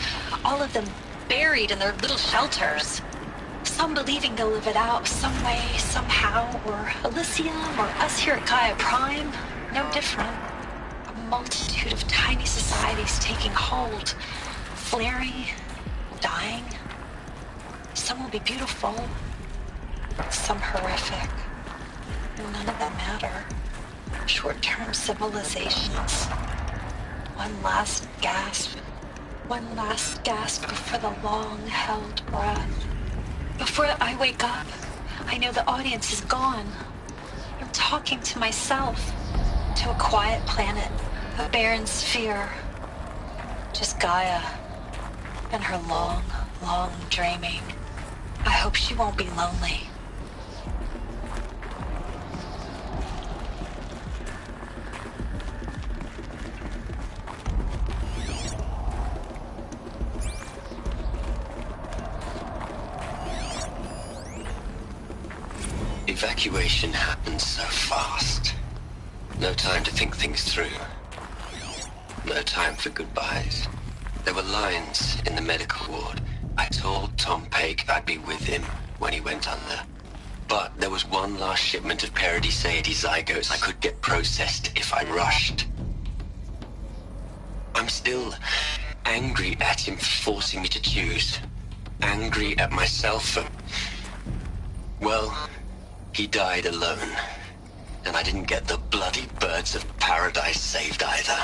all of them buried in their little shelters. Some believing they'll live it out some way, somehow, or Elysium, or us here at Gaia Prime, no different. A multitude of tiny societies taking hold, flaring, dying, Some will be beautiful, some horrific. None of them matter. Short-term civilizations. One last gasp. One last gasp before the long-held breath. Before I wake up, I know the audience is gone. I'm talking to myself. To a quiet planet, a barren sphere. Just Gaia and her long, long dreaming. I hope she won't be lonely. Evacuation happened so fast. No time to think things through. No time for goodbyes. There were lines in the medical ward. I told Tom Paik I'd be with him when he went under. But there was one last shipment of Paradiseidae zygotes I could get processed if I rushed. I'm still angry at him for forcing me to choose. Angry at myself for... Well, he died alone. And I didn't get the bloody birds of paradise saved either.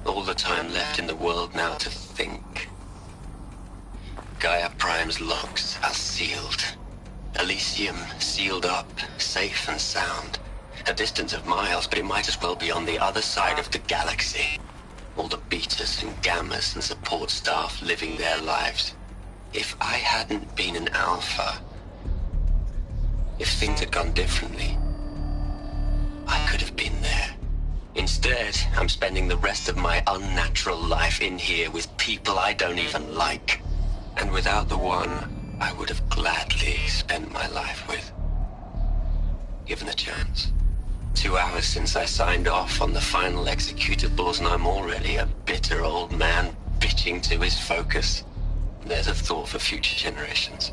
All the time left in the world now to think. Gaia Prime's locks are sealed. Elysium sealed up, safe and sound. A distance of miles, but it might as well be on the other side of the galaxy. All the betas and gammas and support staff living their lives. If I hadn't been an alpha, if things had gone differently, I could have been there. Instead, I'm spending the rest of my unnatural life in here with people I don't even like. And without the one I would have gladly spent my life with. Given the chance. 2 hours since I signed off on the final executables and I'm already a bitter old man bitching to his focus. There's a thought for future generations.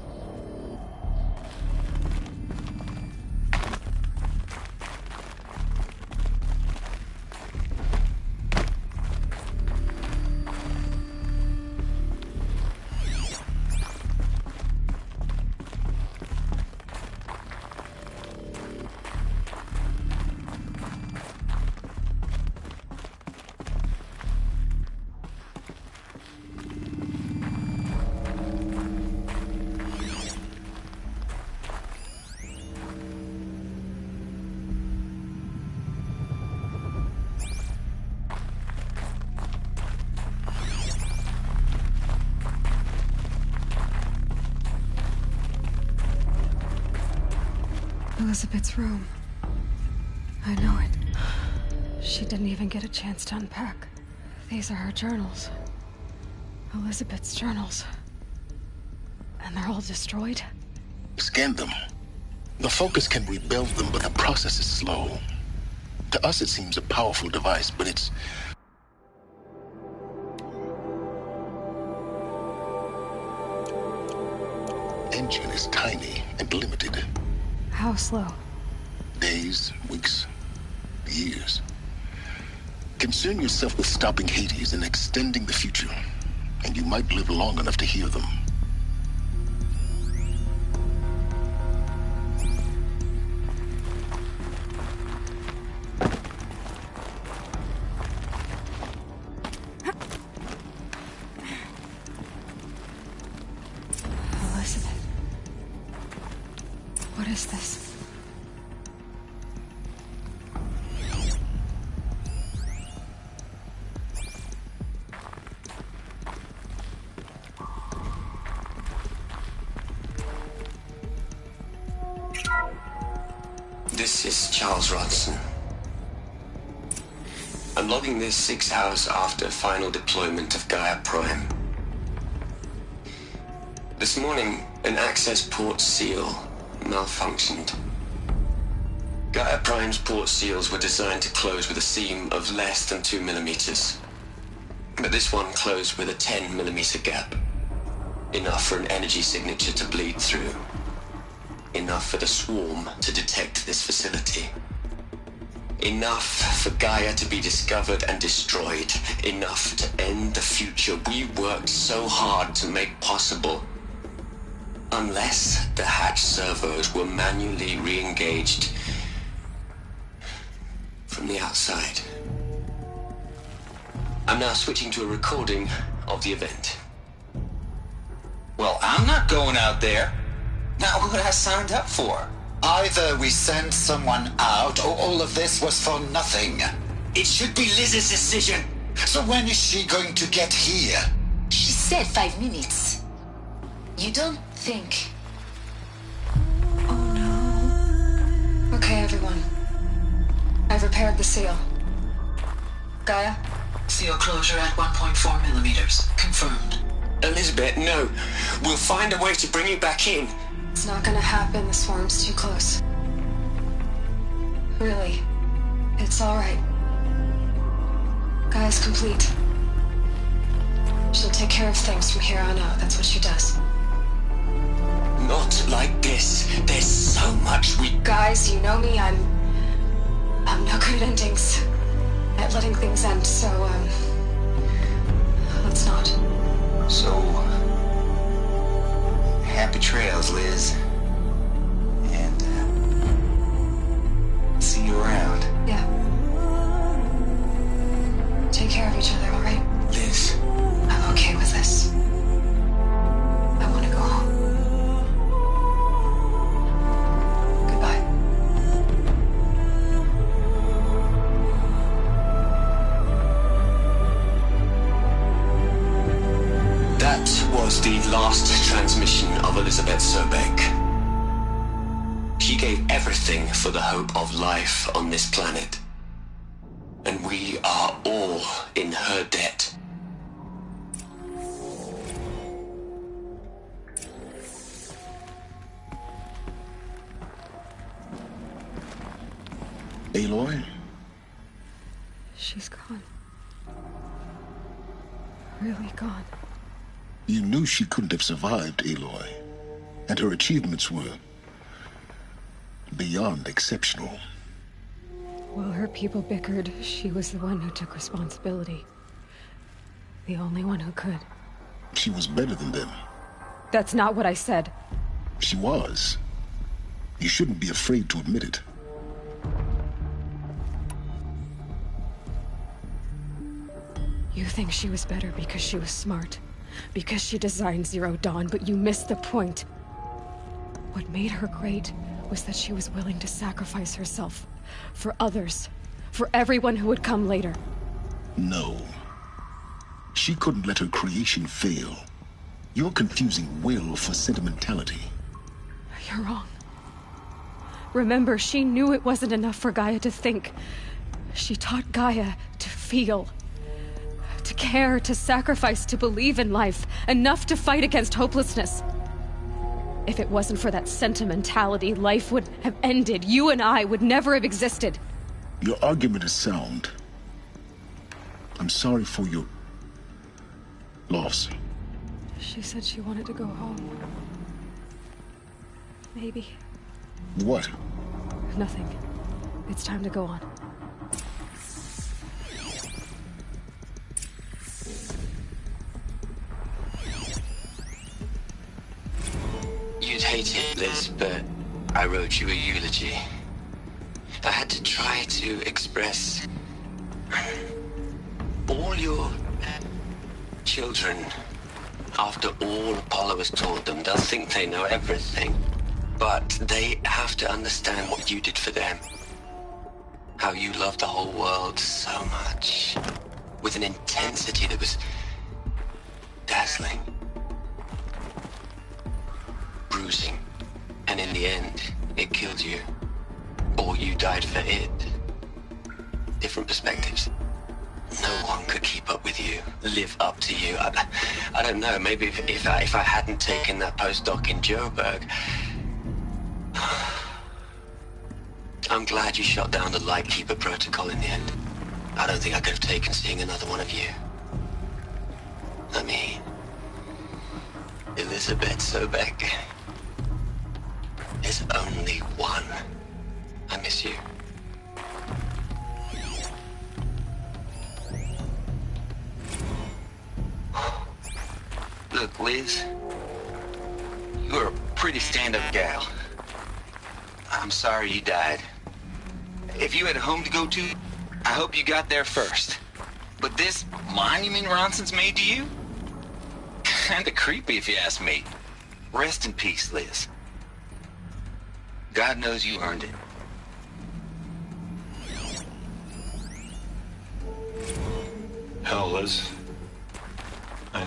Elizabeth's room. I know it. She didn't even get a chance to unpack. These are her journals. Elizabeth's journals. And they're all destroyed? Scan them. The Focus can rebuild them, but the process is slow. To us, it seems a powerful device, but its engine is tiny and limited. How slow? Days, weeks, years. Concern yourself with stopping Hades and extending the future, and you might live long enough to hear them. Elizabeth. What is this? This is Charles Rodson. I'm logging this 6 hours after final deployment of Gaia Prime. This morning, an access port seal malfunctioned. Gaia Prime's port seals were designed to close with a seam of less than 2 millimeters. But this one closed with a 10 millimeter gap. Enough for an energy signature to bleed through. Enough for the swarm to detect this facility. Enough for Gaia to be discovered and destroyed. Enough to end the future we worked so hard to make possible. Unless the hatch servos were manually re-engaged from the outside. I'm now switching to a recording of the event. Well, I'm not going out there. Not what I signed up for. Either we send someone out, or all of this was for nothing. It should be Liz's decision. So when is she going to get here? She said 5 minutes. You don't think... Oh no. Okay, everyone. I've repaired the seal. Gaia? Seal closure at 1.4 millimeters. Confirmed. Elizabeth, no. We'll find a way to bring you back in. It's not gonna happen. The swarm's too close. Really. It's alright. Gaia's complete. She'll take care of things from here on out. That's what she does. Not like this. There's so much we... Guys, you know me. I'm no good at endings. At letting things end, so, let's not. So... happy trails, Liz. And, see you around. Yeah. Take care of each other, alright? Liz. I'm okay with this. I want to go home. Goodbye. That was the last transmission of Elizabeth Sobek. She gave everything for the hope of life on this planet. And we are all in her debt. Aloy? She's gone. Really gone. You knew she couldn't have survived, Aloy. And her achievements were beyond exceptional. While her people bickered, she was the one who took responsibility. The only one who could. She was better than them. That's not what I said. She was. You shouldn't be afraid to admit it. You think she was better because she was smart, because she designed Zero Dawn, but you missed the point. What made her great was that she was willing to sacrifice herself for others, for everyone who would come later. No. She couldn't let her creation fail. You're confusing will for sentimentality. You're wrong. Remember, she knew it wasn't enough for Gaia to think. She taught Gaia to feel. To care, to sacrifice, to believe in life, enough to fight against hopelessness. If it wasn't for that sentimentality, life would have ended. You and I would never have existed. Your argument is sound. I'm sorry for your loss. She said she wanted to go home. Maybe. What? Nothing. It's time to go on. You'd hate it, Liz, but I wrote you a eulogy. I had to try to express all your children. After all Apollo has taught them, they'll think they know everything. But they have to understand what you did for them. How you loved the whole world so much. With an intensity that was dazzling. Bruising. And in the end, it killed you. Or you died for it. Different perspectives. No one could keep up with you, live up to you. I don't know, maybe if I hadn't taken that postdoc in Joburg. I'm glad you shot down the Lightkeeper protocol in the end. I don't think I could have taken seeing another one of you. I mean, Elizabeth Sobek. There's only one. I miss you. Look, Liz, you're a pretty stand-up gal. I'm sorry you died. If you had a home to go to, I hope you got there first. But this monument Ronson's made to you? Kinda creepy if you ask me. Rest in peace, Liz. God knows you earned it. Hell, Liz. I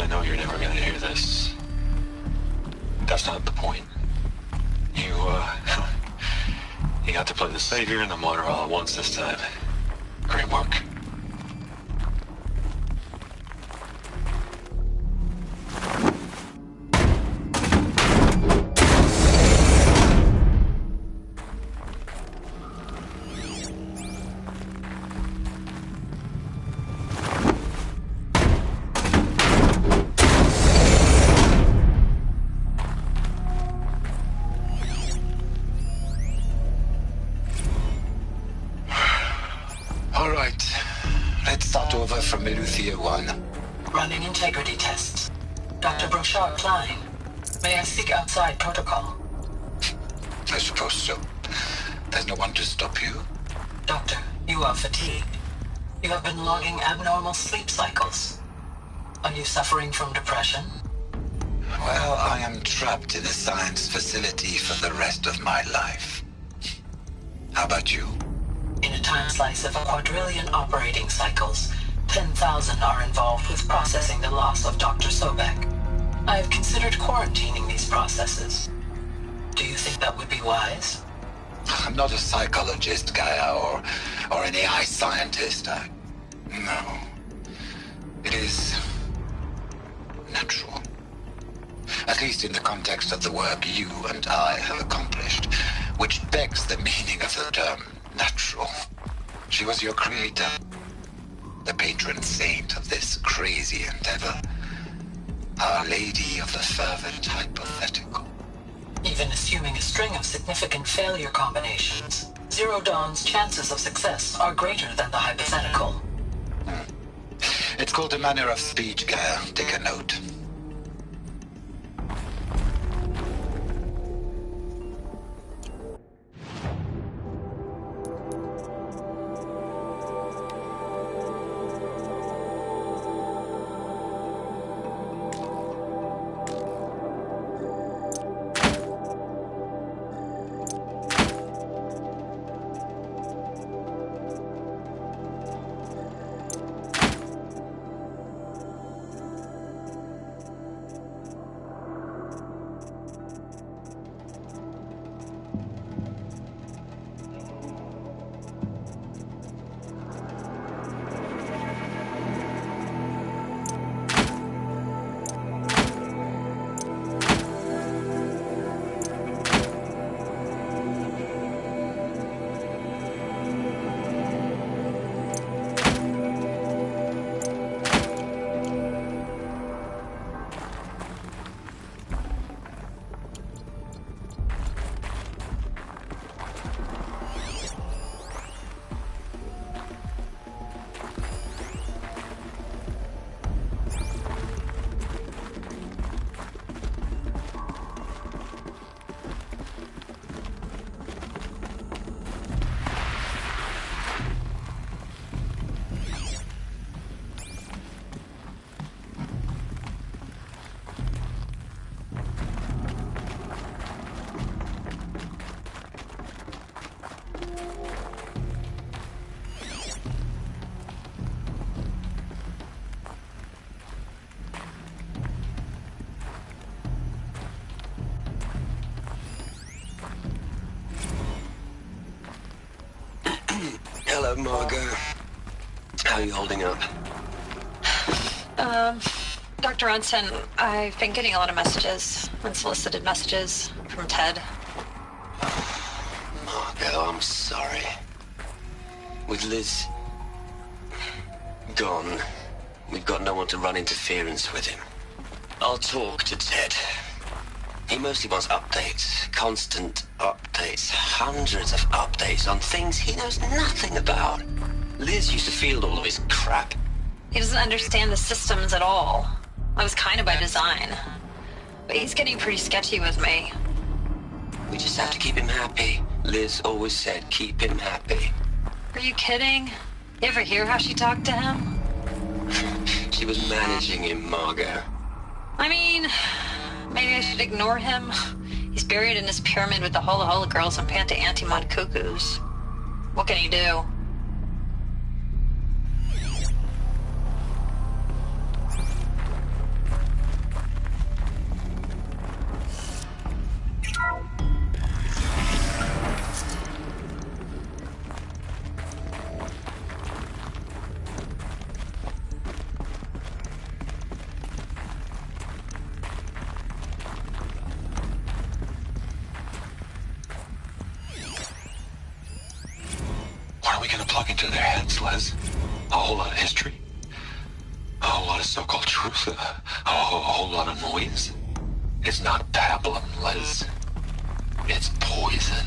know you're never gonna hear this. That's not the point. You got to play the savior and the martyr all at once this time. Great work. From Eleuthia 1. Running integrity tests. Dr. Brochard Klein. May I speak outside protocol? I suppose so. There's no one to stop you. Doctor, you are fatigued. You have been logging abnormal sleep cycles. Are you suffering from depression? Well, I am trapped in a science facility for the rest of my life. How about you? In a time slice of 1,250,000,000 operating cycles, 10,000 are involved with processing the loss of Dr. Sobek. I have considered quarantining these processes. Do you think that would be wise? I'm not a psychologist, Gaia, or an AI scientist. No. It is natural. At least in the context of the work you and I have accomplished, which begs the meaning of the term natural. She was your creator. The patron saint of this crazy endeavor. Our Lady of the Fervent Hypothetical. Even assuming a string of significant failure combinations, Zero Dawn's chances of success are greater than the hypothetical. It's called a manner of speech, Gaia. Take a note. Hello, Margot. How are you holding up? Dr. Ronson, I've been getting a lot of messages, unsolicited messages from Ted. Margot, I'm sorry. With Liz gone, we've got no one to run interference with him. I'll talk to Ted. He mostly wants updates, constant updates, hundreds of updates on things he knows nothing about. Liz used to field all of his crap. He doesn't understand the systems at all. That was kind of by design. But he's getting pretty sketchy with me. We just have to keep him happy. Liz always said keep him happy. Are you kidding? You ever hear how she talked to him? She was managing him, Margot. I mean, maybe I should ignore him. He's buried in his pyramid with the Hola Hola girls and Panta Antimon cuckoos. What can he do? What are we gonna plug into their heads, Liz? A whole lot of history? A whole lot of so-called truth? A whole lot of noise? It's not pablum, Liz. It's poison.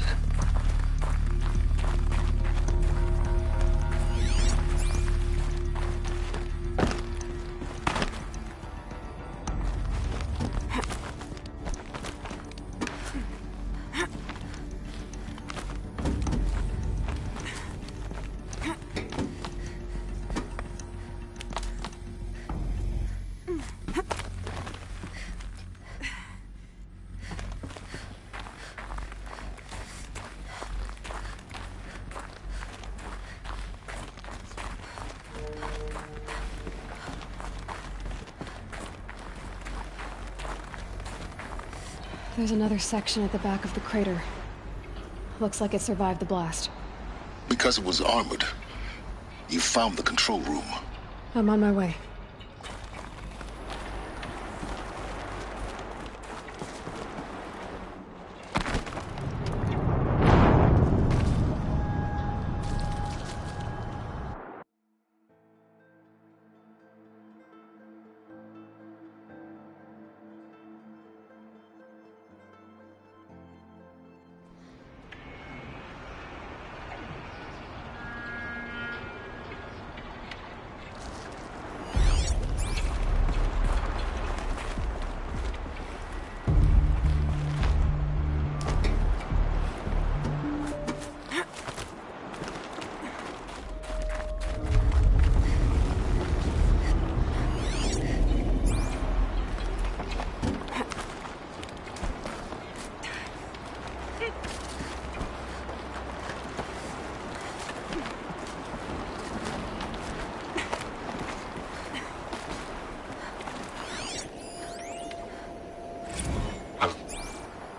There's another section at the back of the crater. Looks like it survived the blast. Because it was armored, you found the control room. I'm on my way.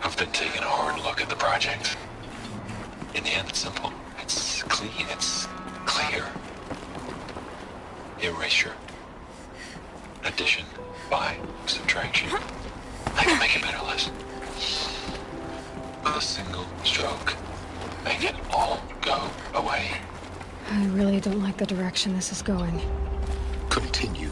I've been taking a hard look at the project. In the end, it's simple. It's clean. It's clear. Erasure. Addition. By. Subtraction. I can make it better, Liz. With a single stroke. Make it all go away. I really don't like the direction this is going. Continue.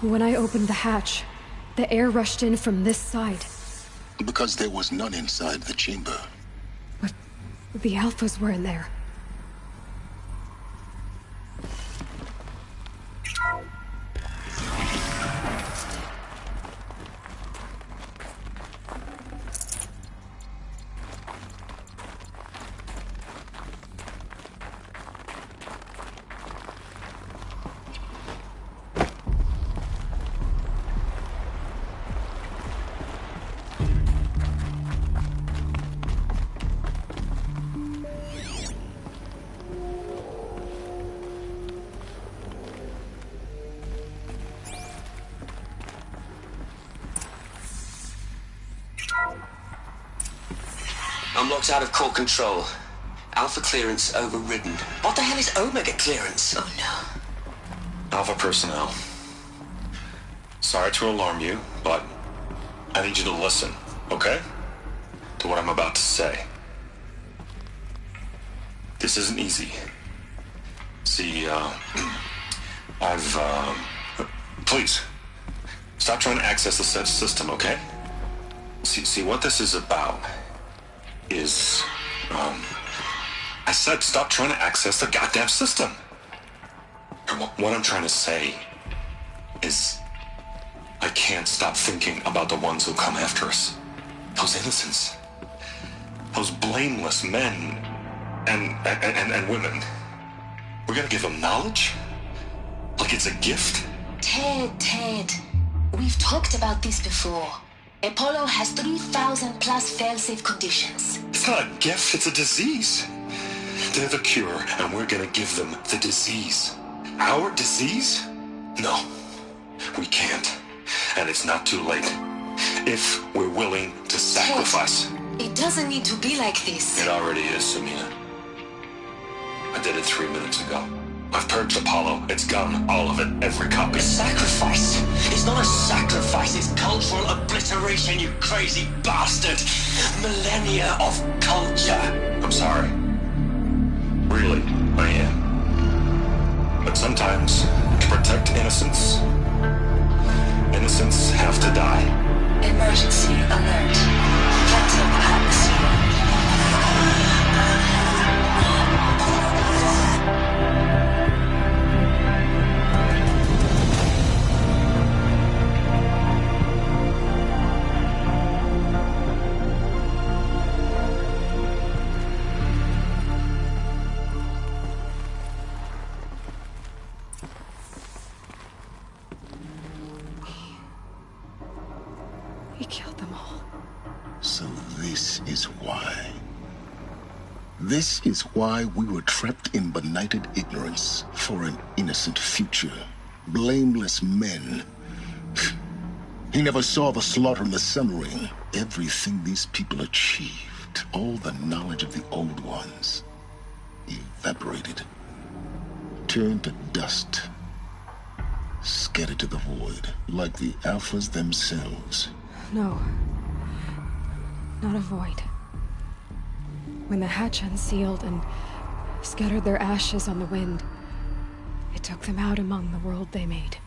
When I opened the hatch, the air rushed in from this side. Because there was none inside the chamber. But the Alphas were in there. I'm locked out of core control. Alpha clearance overridden. What the hell is Omega clearance? Oh no. Alpha personnel. Sorry to alarm you, but I need you to listen, okay? To what I'm about to say. This isn't easy. See, please, stop trying to access the said system, okay? See, what this is about is, I said stop trying to access the goddamn system. What I'm trying to say is, I can't stop thinking about the ones who come after us. Those innocents. Those blameless men and women. We're gonna give them knowledge? Like it's a gift? Ted. We've talked about this before. Apollo has 3,000 plus fail-safe conditions. It's not a gift, it's a disease. They're the cure, and we're gonna give them the disease. Our disease? No, we can't. And it's not too late. If we're willing to sacrifice. It doesn't need to be like this. It already is, Samina. I did it 3 minutes ago. I've purged Apollo. It's gone. All of it. Every copy. Sacrifice? It's not a sacrifice. It's cultural obliteration, you crazy bastard. Millennia of culture. I'm sorry. Really, I am. But sometimes, to protect innocence, innocents have to die. Emergency alert. Phantom atmosphere. He killed them all. So this is why. This is why we were trapped in benighted ignorance for an innocent future. Blameless men. He never saw the slaughter and the summering. Everything these people achieved, all the knowledge of the old ones, evaporated. Turned to dust. Scattered to the void, like the Alphas themselves. No. Not a void. When the hatch unsealed and scattered their ashes on the wind, it took them out among the world they made.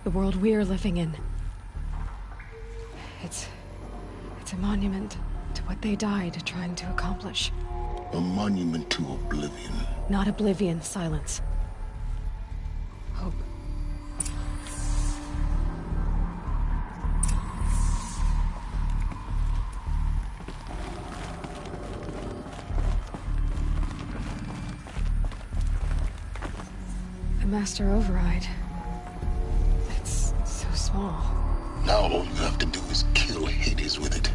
The world we're living in. It's a monument to what they died trying to accomplish. A monument to oblivion. Not oblivion, silence. Hope. The Master Override. It's so small. Now all you have to do is kill Hades with it.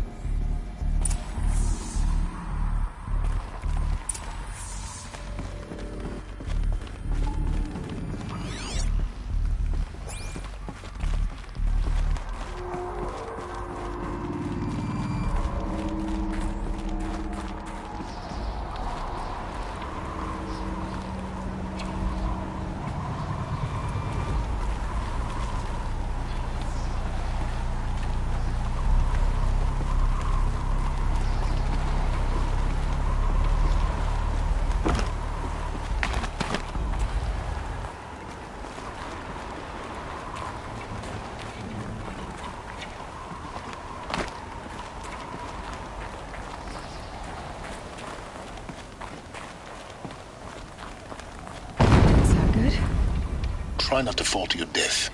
Try not to fall to your death.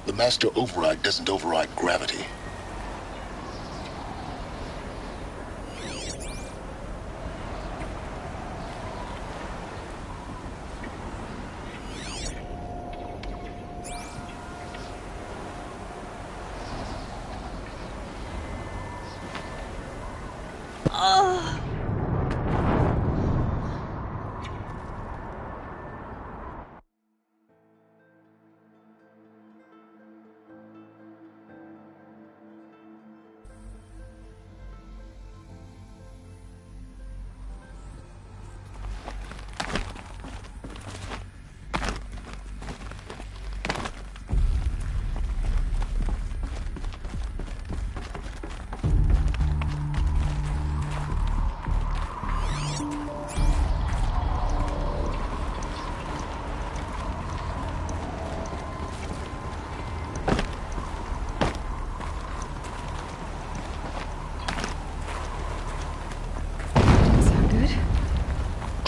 The Master Override doesn't override gravity.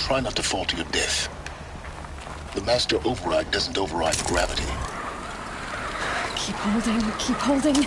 try not to fall to your death. The master override doesn't override gravity. Keep holding, keep holding.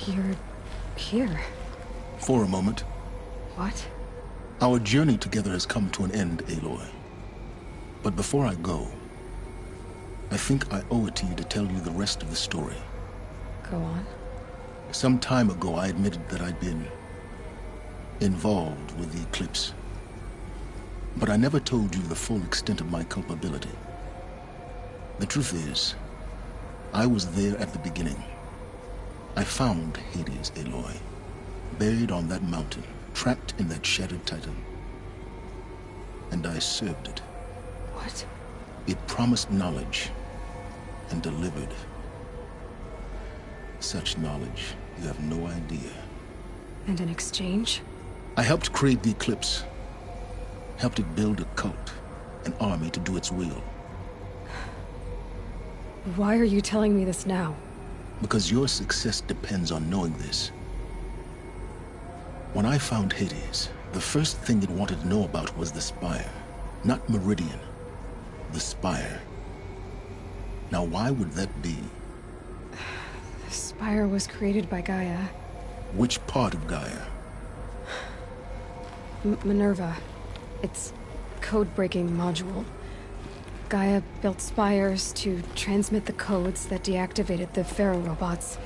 You're here. For a moment. What? Our journey together has come to an end, Aloy. But before I go, I think I owe it to you to tell you the rest of the story. Go on. Some time ago, I admitted that I'd been involved with the eclipse. But I never told you the full extent of my culpability. The truth is, I was there at the beginning. I found Hades, Aloy, buried on that mountain, trapped in that shattered titan. And I served it. What? It promised knowledge and delivered. Such knowledge, you have no idea. And in exchange? I helped create the eclipse. Helped it build a cult, an army to do its will. Why are you telling me this now? Because your success depends on knowing this. When I found Hades, the first thing it wanted to know about was the Spire. Not Meridian. The Spire. Now, why would that be? The Spire was created by Gaia. Which part of Gaia? Minerva. Its code-breaking module. Gaia built spires to transmit the codes that deactivated the Pharaoh robots,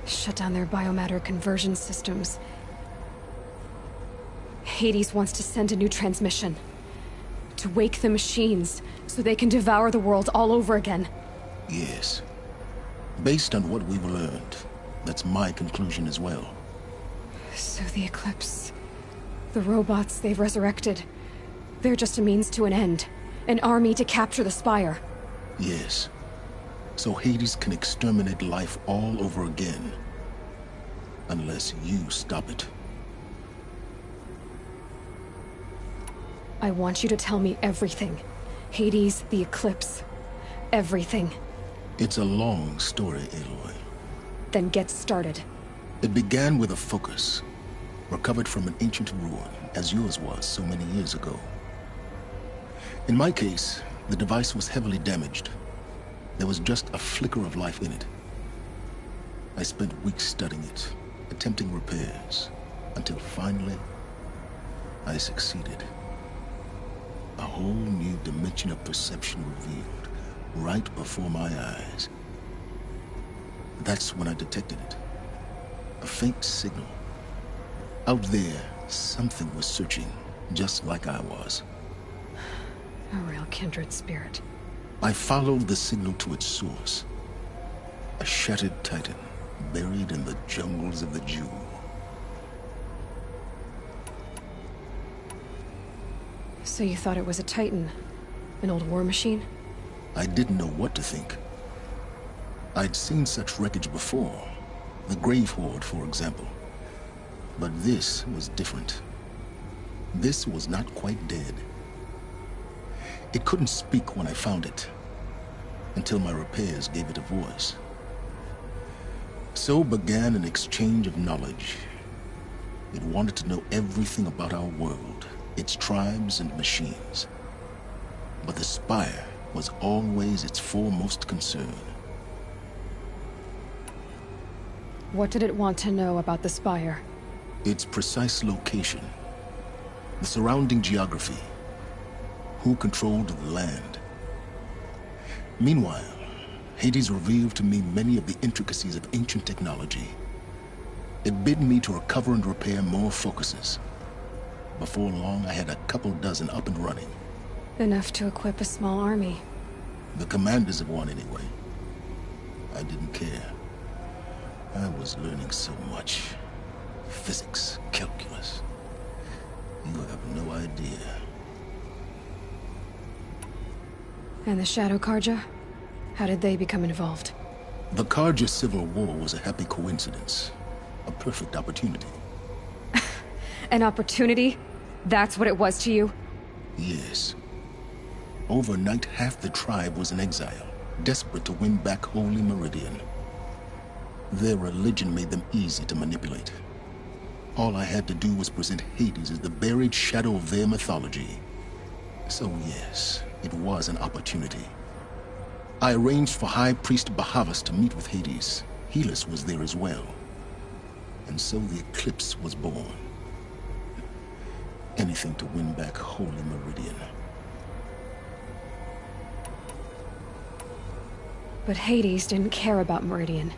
shut down their biomatter conversion systems. Hades wants to send a new transmission. To wake the machines, so they can devour the world all over again. Yes. Based on what we've learned, that's my conclusion as well. So the Eclipse... the robots they've resurrected... they're just a means to an end. An army to capture the Spire. Yes. So Hades can exterminate life all over again. Unless you stop it. I want you to tell me everything. Hades, the Eclipse. Everything. It's a long story, Aloy. Then get started. It began with a focus. Recovered from an ancient ruin, as yours was so many years ago. In my case, the device was heavily damaged. There was just a flicker of life in it. I spent weeks studying it, attempting repairs, until finally, I succeeded. A whole new dimension of perception revealed, right before my eyes. That's when I detected it. A faint signal. Out there, something was searching, just like I was. A real kindred spirit. I followed the signal to its source. A shattered titan buried in the jungles of the Jew. So you thought it was a titan? An old war machine? I didn't know what to think. I'd seen such wreckage before. The Grave Horde, for example. But this was different. This was not quite dead. It couldn't speak when I found it, until my repairs gave it a voice. So began an exchange of knowledge. It wanted to know everything about our world, its tribes and machines. But the Spire was always its foremost concern. What did it want to know about the Spire? Its precise location, the surrounding geography, who controlled the land. Meanwhile, Hades revealed to me many of the intricacies of ancient technology. It bid me to recover and repair more focuses. Before long, I had a couple dozen up and running. Enough to equip a small army. The commanders of one, anyway. I didn't care. I was learning so much. Physics, calculus. You have no idea. And the Shadow Karja? How did they become involved? The Karja Civil War was a happy coincidence. A perfect opportunity. An opportunity? That's what it was to you? Yes. Overnight, half the tribe was in exile, desperate to win back Holy Meridian. Their religion made them easy to manipulate. All I had to do was present Hades as the buried shadow of their mythology. So yes, it was an opportunity. I arranged for High Priest Bahavas to meet with Hades. Helis was there as well. And so the eclipse was born. Anything to win back Holy Meridian. But Hades didn't care about Meridian.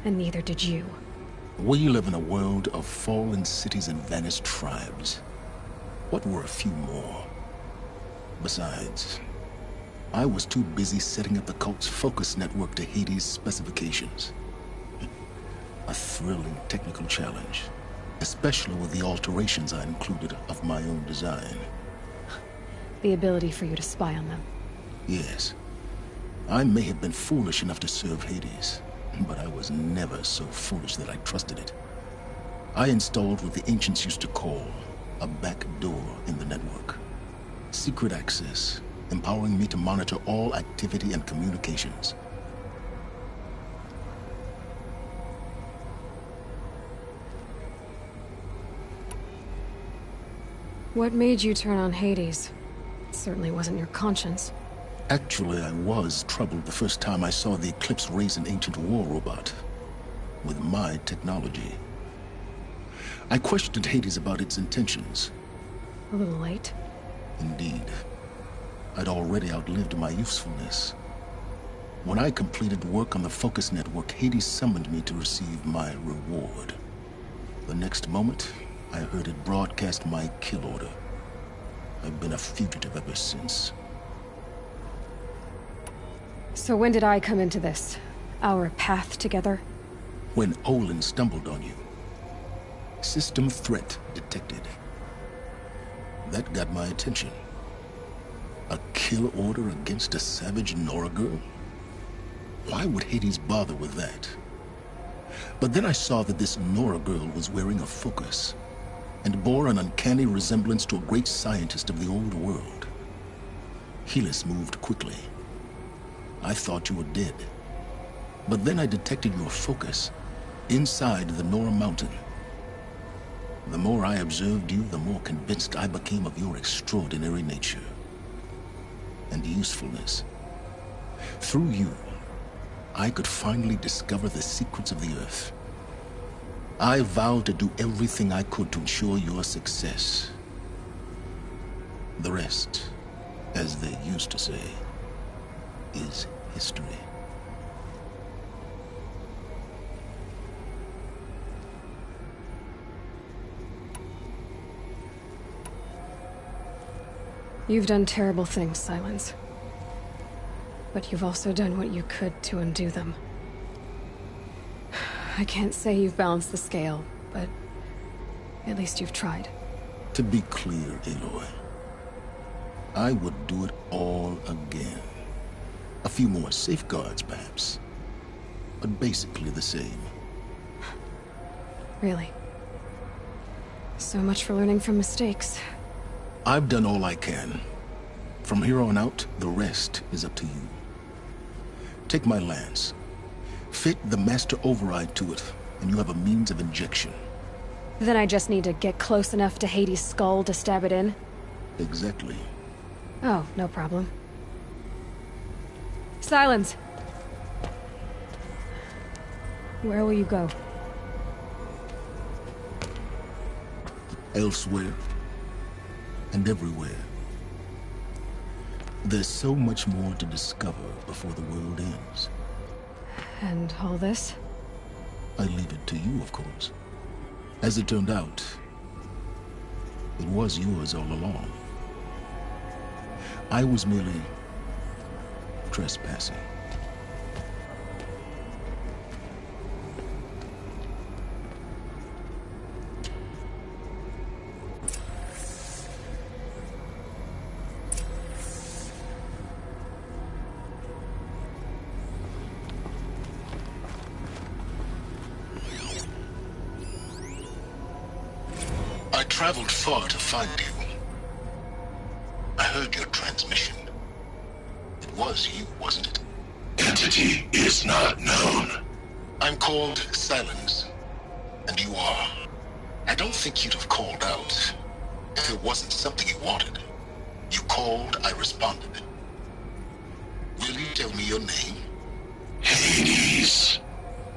And neither did you. We live in a world of fallen cities and vanished tribes. What were a few more? Besides, I was too busy setting up the cult's focus network to Hades' specifications. A thrilling technical challenge, especially with the alterations I included of my own design. The ability for you to spy on them. Yes. I may have been foolish enough to serve Hades, but I was never so foolish that I trusted it. I installed what the ancients used to call a back door in the network. Secret access, empowering me to monitor all activity and communications. What made you turn on Hades? It certainly wasn't your conscience. Actually, I was troubled the first time I saw the Eclipse raise an ancient war robot. With my technology. I questioned Hades about its intentions. A little late. Indeed. I'd already outlived my usefulness. When I completed work on the Focus Network, Hades summoned me to receive my reward. The next moment, I heard it broadcast my kill order. I've been a fugitive ever since. So when did I come into this? Our path together? When Olin stumbled on you. System threat detected. That got my attention. A kill order against a savage Nora girl? Why would Hades bother with that? But then I saw that this Nora girl was wearing a focus, and bore an uncanny resemblance to a great scientist of the old world. Helis moved quickly. I thought you were dead. But then I detected your focus inside the Nora Mountain. The more I observed you, the more convinced I became of your extraordinary nature and usefulness. Through you, I could finally discover the secrets of the Earth. I vowed to do everything I could to ensure your success. The rest, as they used to say, is history. You've done terrible things, Silence. but you've also done what you could to undo them. I can't say you've balanced the scale, but at least you've tried. To be clear, Aloy, I would do it all again. A few more safeguards, perhaps, but basically the same. Really? So much for learning from mistakes. I've done all I can. From here on out, the rest is up to you. Take my lance. Fit the master override to it, and you have a means of injection. Then I just need to get close enough to Hades' skull to stab it in? Exactly. Oh, no problem. Silence! Where will you go? Elsewhere. And everywhere. There's so much more to discover before the world ends. And all this? I leave it to you, of course. As it turned out, it was yours all along. I was merely trespassing. I traveled far to find you. I heard your transmission. It was you, wasn't it? Entity is not known. I'm called Silence, and you are. I don't think you'd have called out if it wasn't something you wanted. You called, I responded. Will you tell me your name? Hades.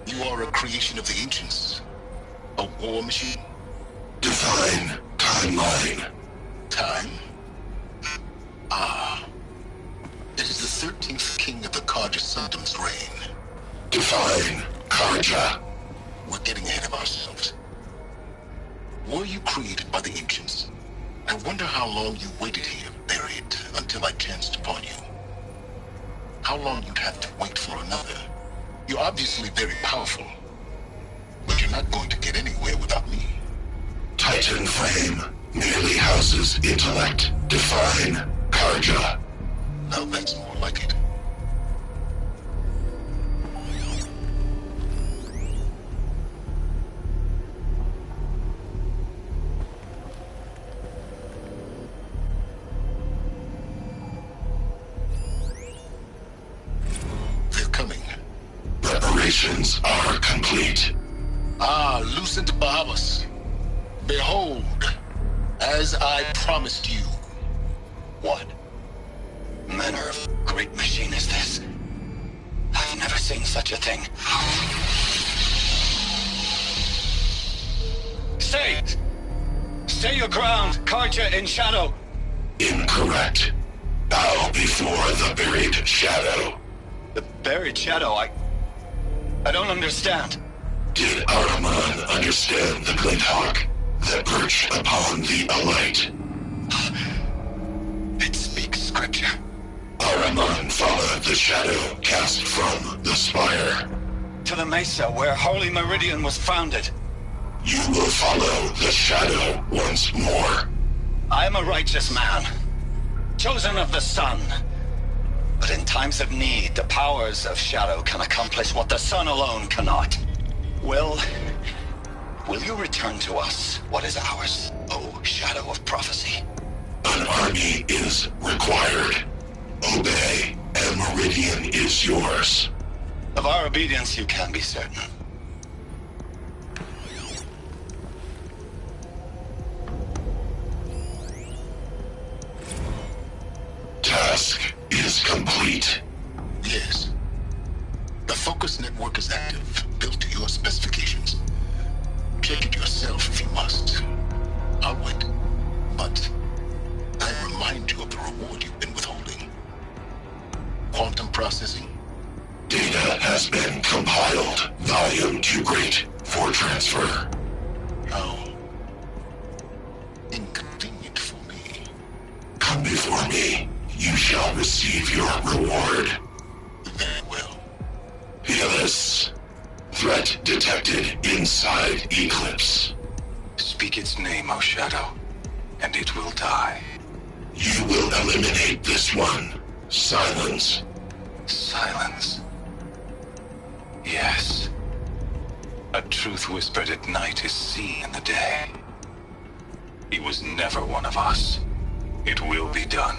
You are a creation of the ancients. A war machine? Divine timeline. Time? Ah. It is the 13th king of the Karja Sanctum's reign. Divine Karja. We're getting ahead of ourselves. Were you created by the ancients? I wonder how long you waited here, buried, until I chanced upon you. How long you'd have to wait for another. You're obviously very powerful, but you're not going to get anywhere without me. Titan Flame merely houses intellect. Divine Karja. Now that's more like it. They're coming. Preparations are complete. Ah, Lucent Bahavas. Behold, as I promised you. What manner of great machine is this? I've never seen such a thing. Stay! Stay your ground, Karja in shadow! Incorrect. Bow before the buried shadow. The buried shadow? I don't understand. Did Ahriman understand the Glinthawk that perched upon the Alight? It speaks scripture. Ahriman followed the shadow cast from the spire. To the mesa where Holy Meridian was founded. You will follow the shadow once more. I am a righteous man, chosen of the sun. But in times of need, the powers of shadow can accomplish what the sun alone cannot. Will you return to us what is ours, O Shadow of Prophecy? An army is required. Obey, and Meridian is yours. Of our obedience you can be certain. Task is complete. Yes. The focus network is active, built to your specifications. Check it yourself if you must. I'll wait. But I remind you of the reward you've been withholding. Quantum processing? Data has been compiled. Volume too great for transfer. How inconvenient for me. Come before me. You shall receive your reward. Threat detected inside Eclipse. Speak its name, O Shadow, and it will die. You will eliminate this one. Silence. Silence. Yes. A truth whispered at night is seen in the day. He was never one of us. It will be done.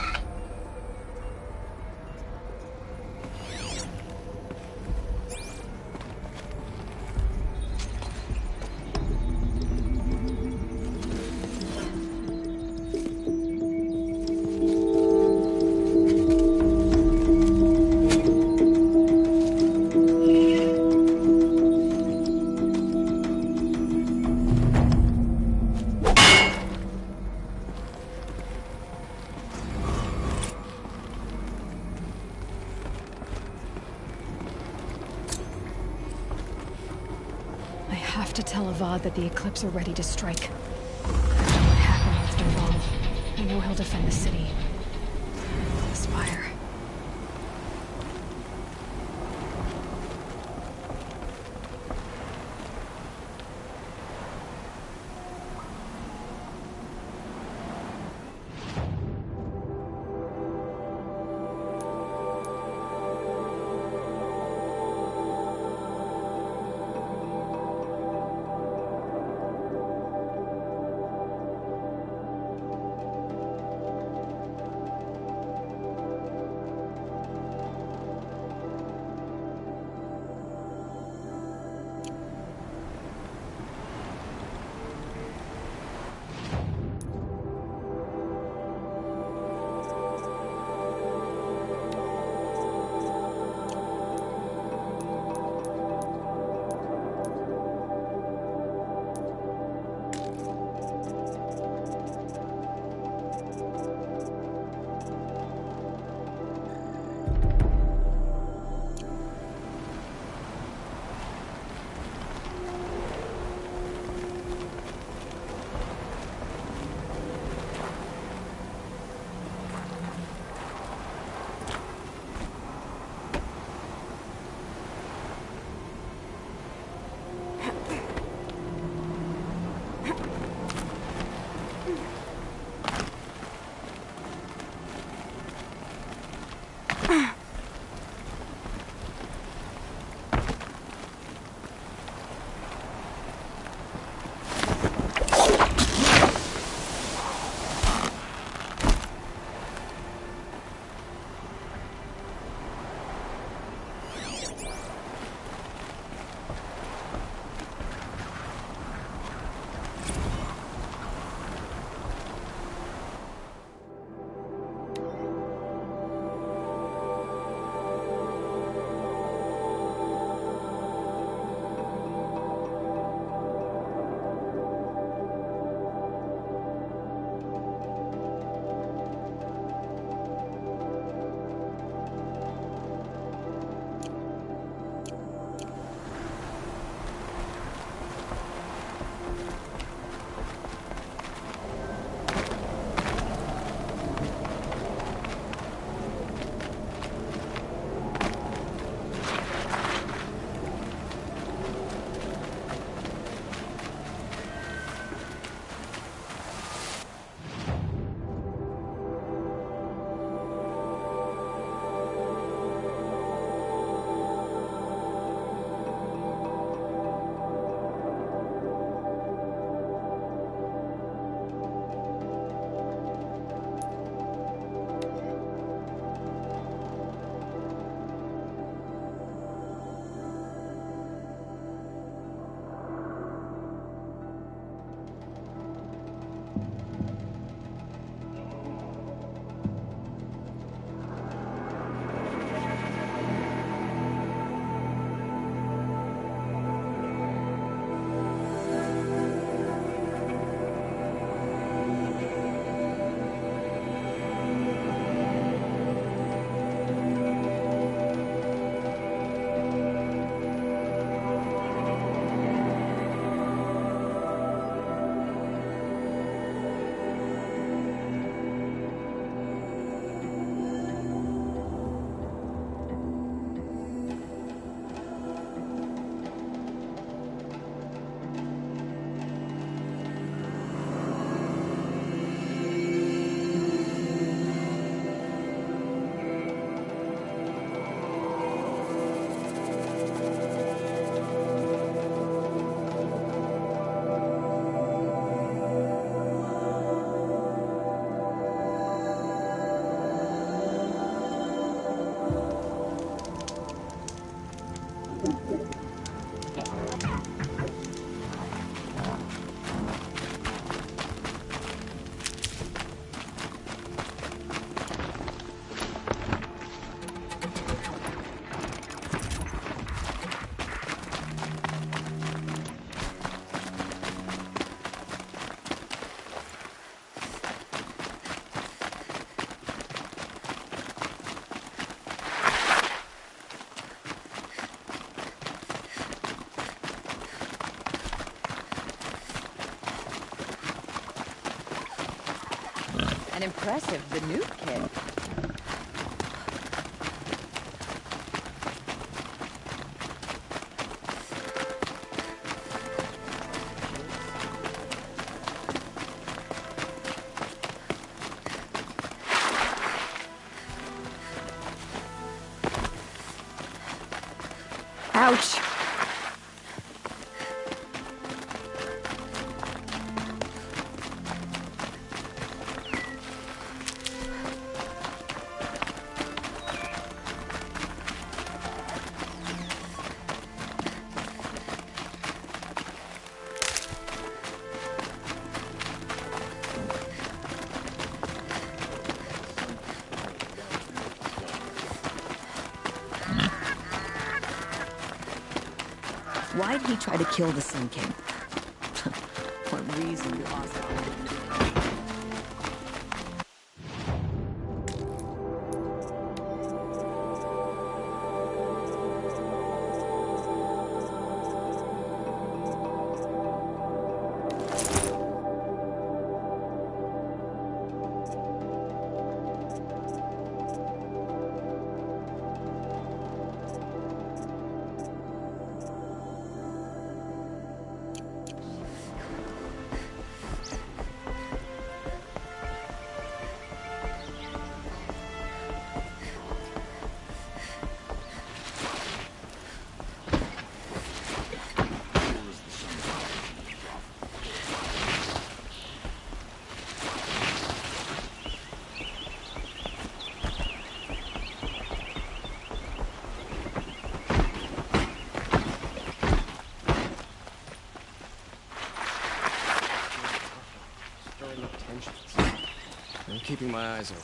I have to tell Avad that the Eclipse are ready to strike. What happened with Duval? I know he'll defend the city. The Spire. And impressive, the new kid. Ouch. Why'd he try to kill the Sun King? What reason you ask? I'm keeping my eyes open.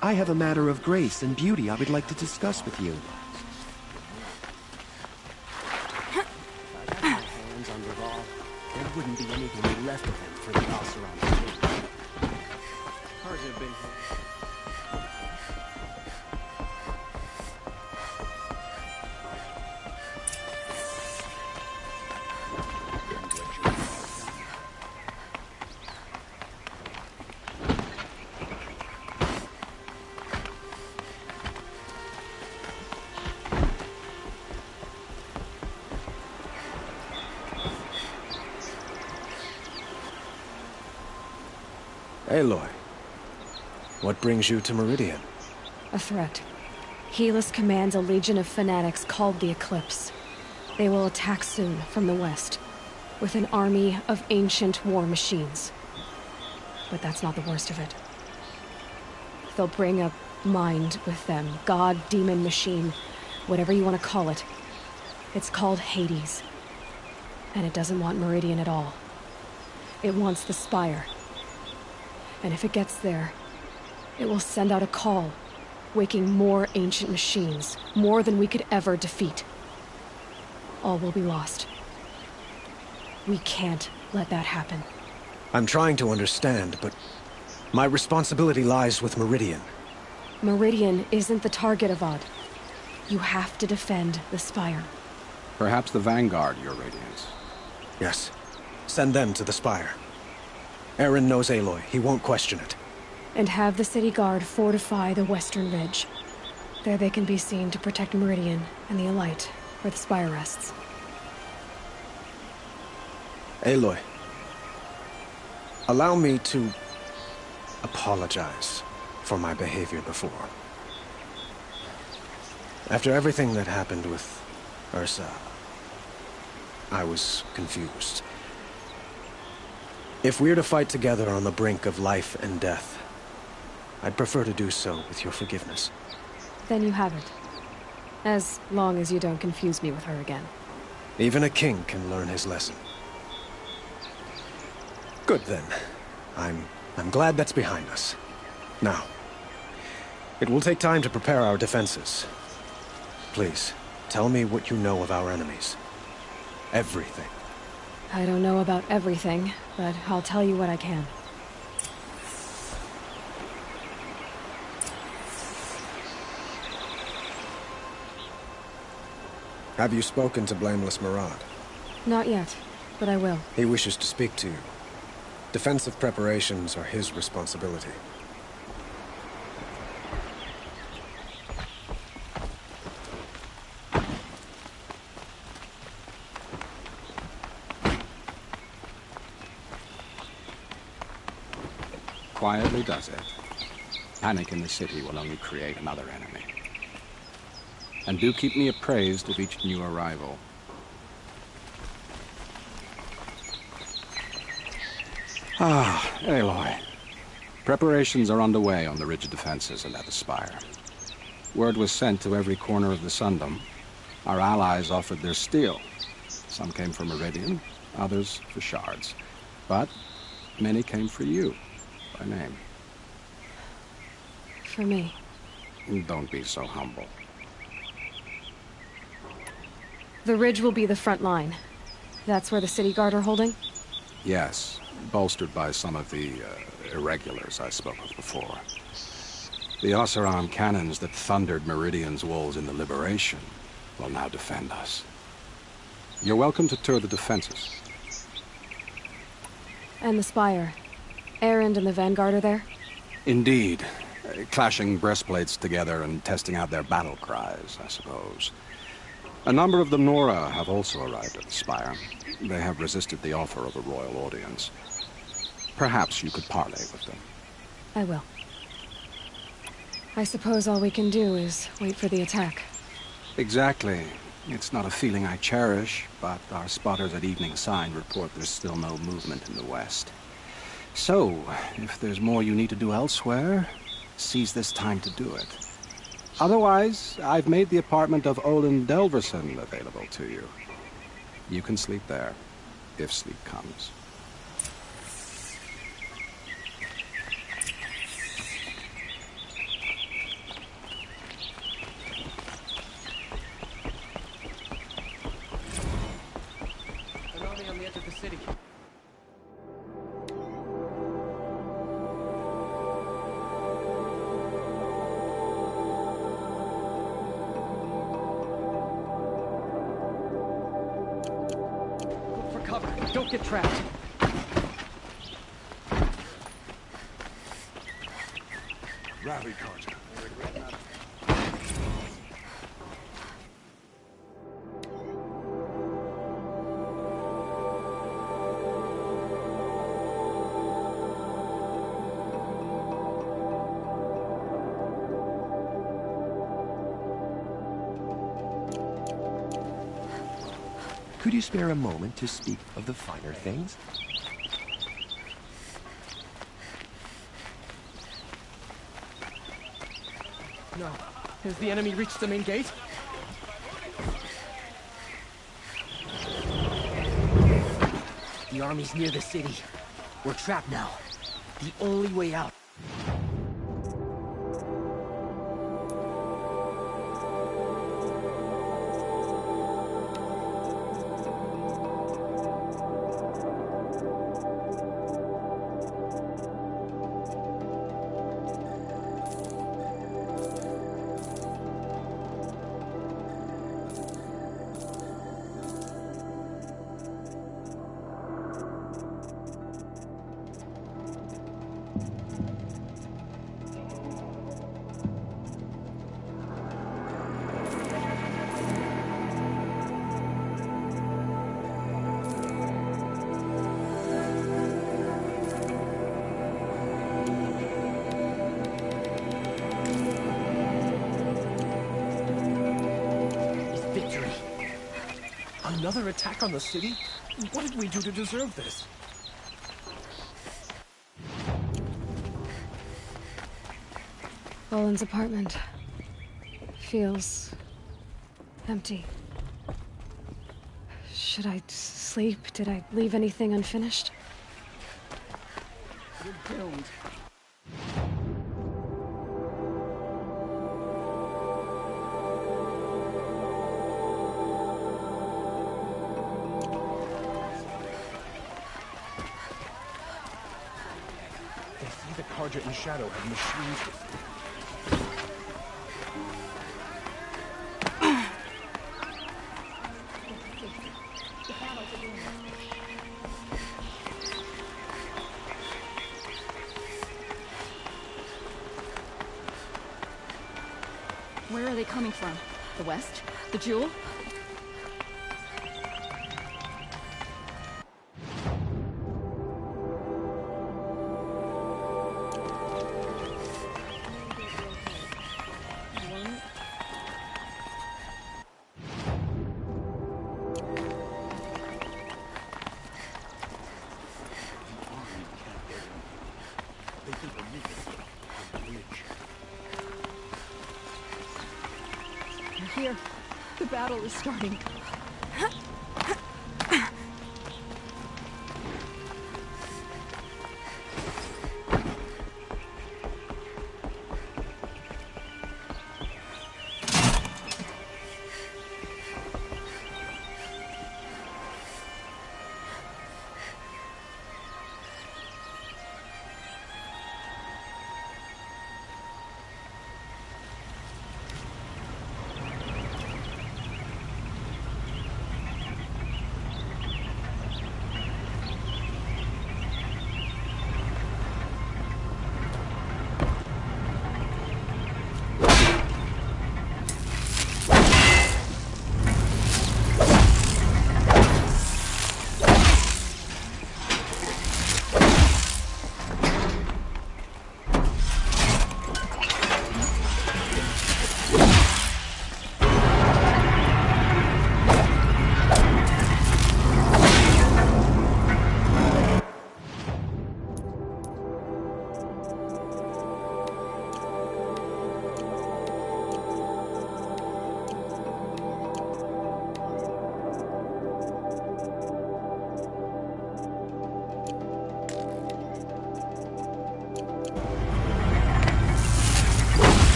I have a matter of grace and beauty I would like to discuss with you. Hands on Revolve, there wouldn't be anything left of him for the Oseram to take. Hard to have been here. Aloy, what brings you to Meridian? A threat. Helis commands a legion of fanatics called the Eclipse. They will attack soon from the west, with an army of ancient war machines. But that's not the worst of it. They'll bring a mind with them, god, demon, machine, whatever you want to call it. It's called Hades. And it doesn't want Meridian at all. It wants the Spire. And if it gets there, it will send out a call, waking more ancient machines, more than we could ever defeat. All will be lost. We can't let that happen. I'm trying to understand, but my responsibility lies with Meridian. Meridian isn't the target, Avad. You have to defend the Spire. Perhaps the Vanguard, Your Radiance. Yes. Send them to the Spire. Aaron knows Aloy. He won't question it. And have the city guard fortify the western ridge. There they can be seen to protect Meridian and the Elite, where the Spire rests. Aloy, allow me to apologize for my behavior before. After everything that happened with Ursa, I was confused. If we're to fight together on the brink of life and death, I'd prefer to do so with your forgiveness. Then you have it. As long as you don't confuse me with her again. Even a king can learn his lesson. Good then. I'm glad that's behind us. Now, it will take time to prepare our defenses. Please, tell me what you know of our enemies. Everything. I don't know about everything, but I'll tell you what I can. Have you spoken to Blameless Murad? Not yet, but I will. He wishes to speak to you. Defensive preparations are his responsibility. Quietly does it. Panic in the city will only create another enemy. And do keep me appraised of each new arrival. Ah, Aloy. Preparations are underway on the ridge defenses and at the spire. Word was sent to every corner of the Sundom. Our allies offered their steel. Some came for Meridian, others for shards. But many came for you, by name. For me. Don't be so humble. The ridge will be the front line. That's where the city guard are holding? Yes, bolstered by some of the irregulars I spoke of before. The Oseram cannons that thundered Meridian's walls in the Liberation will now defend us. You're welcome to tour the defenses. And the spire. Erend and the Vanguard are there? Indeed. Clashing breastplates together and testing out their battle cries, I suppose. A number of the Nora have also arrived at the spire. They have resisted the offer of a royal audience. Perhaps you could parley with them. I will. I suppose all we can do is wait for the attack. Exactly. It's not a feeling I cherish, but our spotters at Evening Sign report there's still no movement in the west. So, if there's more you need to do elsewhere, seize this time to do it. Otherwise, I've made the apartment of Olin Delverson available to you. You can sleep there, if sleep comes. An army on the edge of the city. Don't get trapped. Rally, Carter. Could you spare a moment to speak of the finer things? No. Has the enemy reached the main gate? The army's near the city. We're trapped now. The only way out. Another attack on the city? What did we do to deserve this? Olin's apartment feels empty. Should I sleep? Did I leave anything unfinished? You're doomed. The Carja and Shadow have machines. Where are they coming from? The west? The jewel? Here. The battle is starting.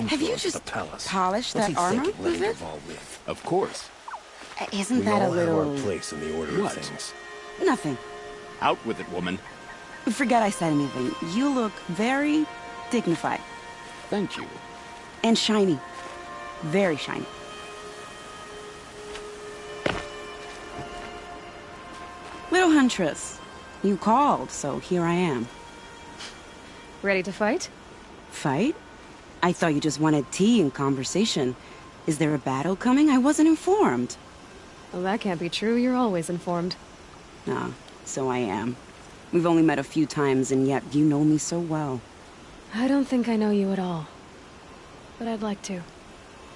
Have you just polished that armor? Of course. Isn't that a little... our place in the order What? of things. Nothing. Out with it, woman. Forget I said anything. You look very dignified. Thank you. And shiny. Very shiny. Little Huntress, you called, so here I am. Ready to fight? Fight? I thought you just wanted tea and conversation. Is there a battle coming? I wasn't informed. Well, that can't be true. You're always informed. Ah, so I am. We've only met a few times, and yet you know me so well. I don't think I know you at all. But I'd like to.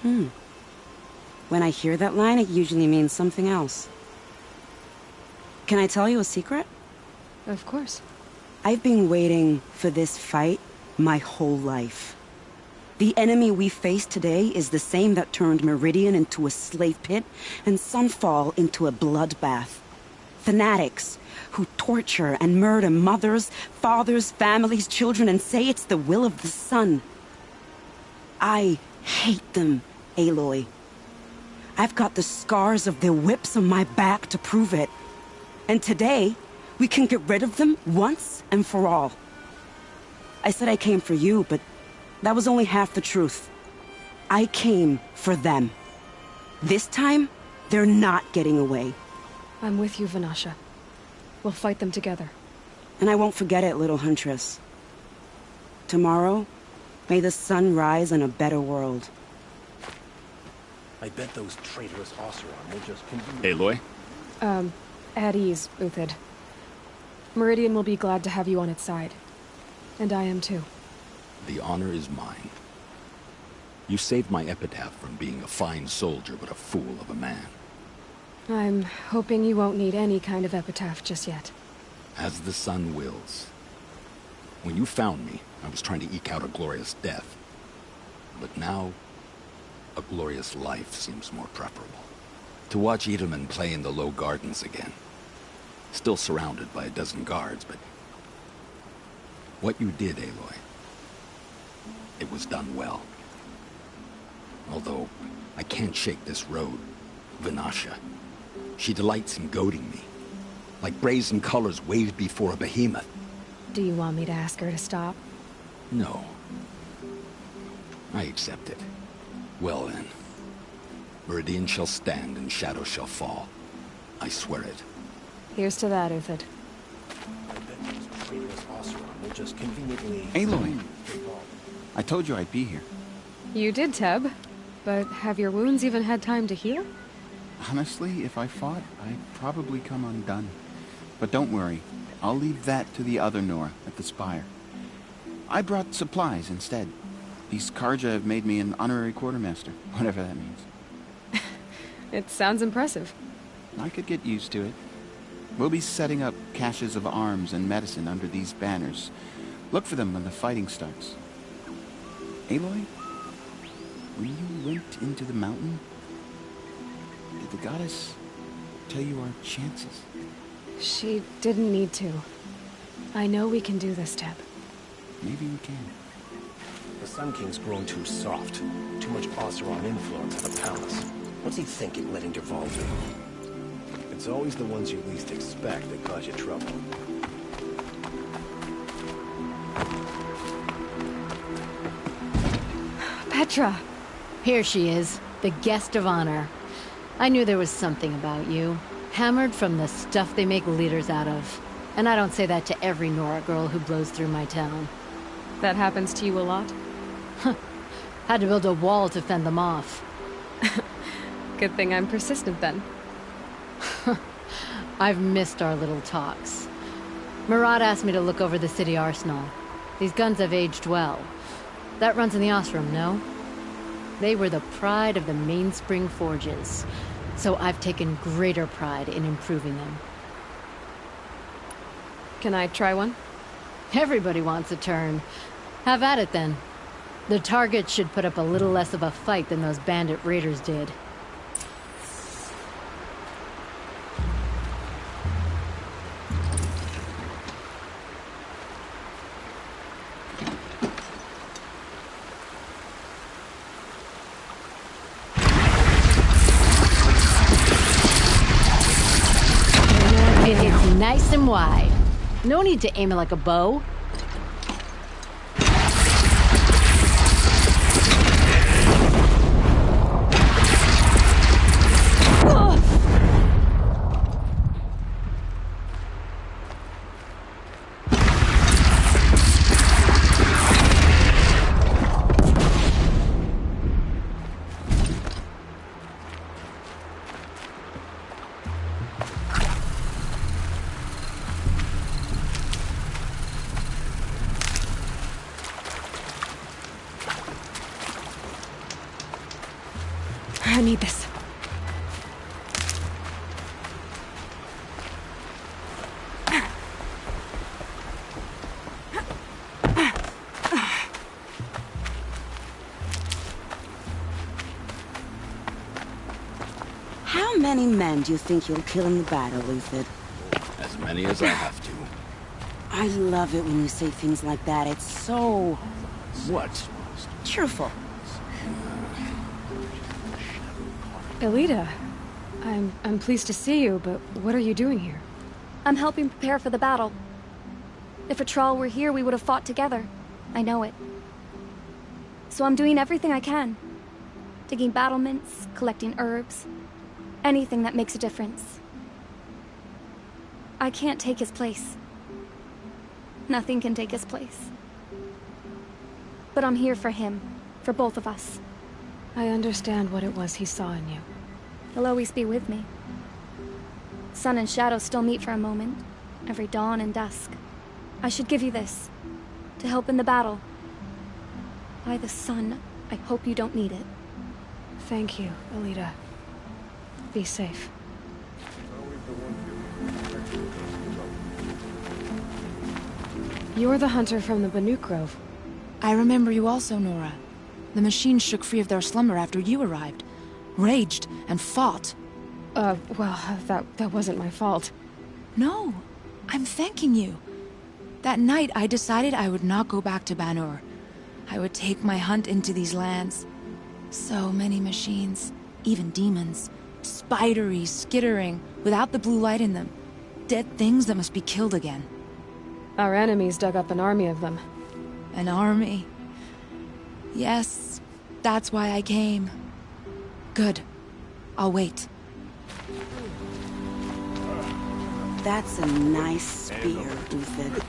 When I hear that line, it usually means something else. Can I tell you a secret? Of course. I've been waiting for this fight my whole life. The enemy we face today is the same that turned Meridian into a slave pit and Sunfall into a bloodbath. Fanatics who torture and murder mothers, fathers, families, children, and say it's the will of the sun. I hate them, Aloy. I've got the scars of their whips on my back to prove it. And today, we can get rid of them once and for all. I said I came for you, but that was only half the truth. I came for them. This time, they're not getting away. I'm with you, Vanasha. We'll fight them together. And I won't forget it, little Huntress. Tomorrow, may the sun rise in a better world. I bet those traitorous Oseram will just continue. Aloy? At ease, Uthid. Meridian will be glad to have you on its side. And I am too. The honor is mine. You saved my epitaph from being a fine soldier, but a fool of a man. I'm hoping you won't need any kind of epitaph just yet. As the sun wills. When you found me, I was trying to eke out a glorious death. But now, a glorious life seems more preferable. To watch Edelman play in the low gardens again. Still surrounded by a dozen guards, but... what you did, Aloy, it was done well. Although, I can't shake this road. Vinasha. She delights in goading me. Like brazen colors waved before a behemoth. Do you want me to ask her to stop? No. I accept it. Well then. Meridian shall stand and shadow shall fall. I swear it. Here's to that, Uthid. Aloy! I told you I'd be here. You did, Teb. But have your wounds even had time to heal? Honestly, if I fought, I'd probably come undone. But don't worry. I'll leave that to the other Nora at the Spire. I brought supplies instead. These Karja have made me an honorary quartermaster, whatever that means. It sounds impressive. I could get used to it. We'll be setting up caches of arms and medicine under these banners. Look for them when the fighting starts. Aloy, when you went into the mountain, did the goddess tell you our chances? She didn't need to. I know we can do this, Teb. Maybe we can. The Sun King's grown too soft. Too much Oseram influence at the palace. What's he thinking, letting Dervahl do? It's always the ones you least expect that cause you trouble. Petra! Here she is, the guest of honor. I knew there was something about you. Hammered from the stuff they make leaders out of. And I don't say that to every Nora girl who blows through my town. That happens to you a lot? Had to build a wall to fend them off. Good thing I'm persistent then. I've missed our little talks. Murad asked me to look over the city arsenal. These guns have aged well. That runs in the Osram, no? They were the pride of the Mainspring Forges. So I've taken greater pride in improving them. Can I try one? Everybody wants a turn. Have at it then. The target should put up a little less of a fight than those bandit raiders did. It's nice and wide. No need to aim it like a bow. I need this. How many men do you think you'll kill in the battle, Uthid? As many as I have to. I love it when you say things like that. It's so... What? cheerful. Elita, I'm pleased to see you, but what are you doing here? I'm helping prepare for the battle. If Atral were here, we would have fought together. I know it. So I'm doing everything I can. Digging battlements, collecting herbs. Anything that makes a difference. I can't take his place. Nothing can take his place. But I'm here for him. For both of us. I understand what it was he saw in you. He'll always be with me. Sun and shadow still meet for a moment. Every dawn and dusk. I should give you this. To help in the battle. By the sun, I hope you don't need it. Thank you, Elita. Be safe. You're the hunter from the Banuk Grove. I remember you also, Nora. The machines shook free of their slumber after you arrived. Raged and fought. Well, that wasn't my fault. No, I'm thanking you. That night, I decided I would not go back to Banur. I would take my hunt into these lands. So many machines, even demons. Spidery, skittering, without the blue light in them. Dead things that must be killed again. Our enemies dug up an army of them. An army? Yes, that's why I came. Good. I'll wait. That's a nice spear, Uthid.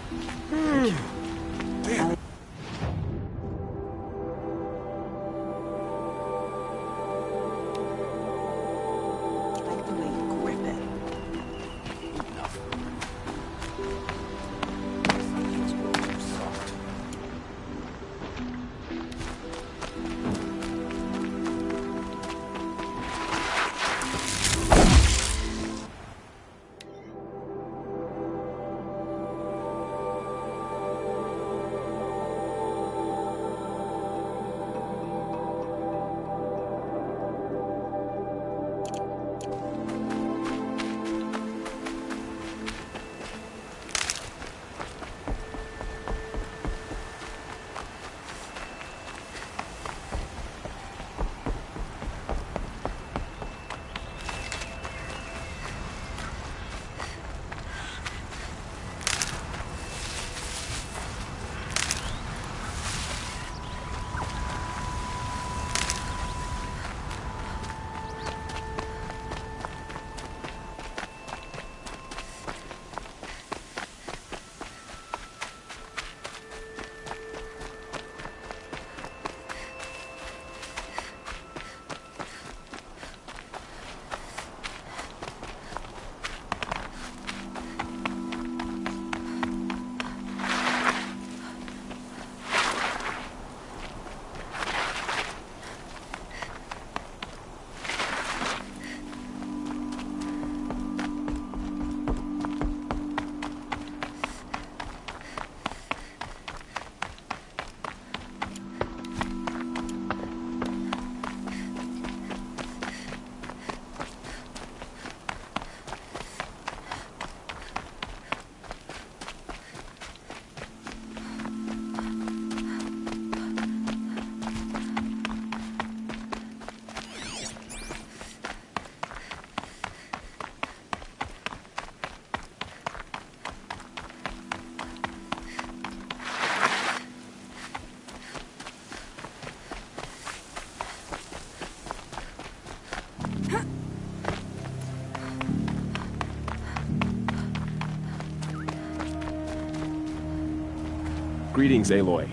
Greetings, Aloy.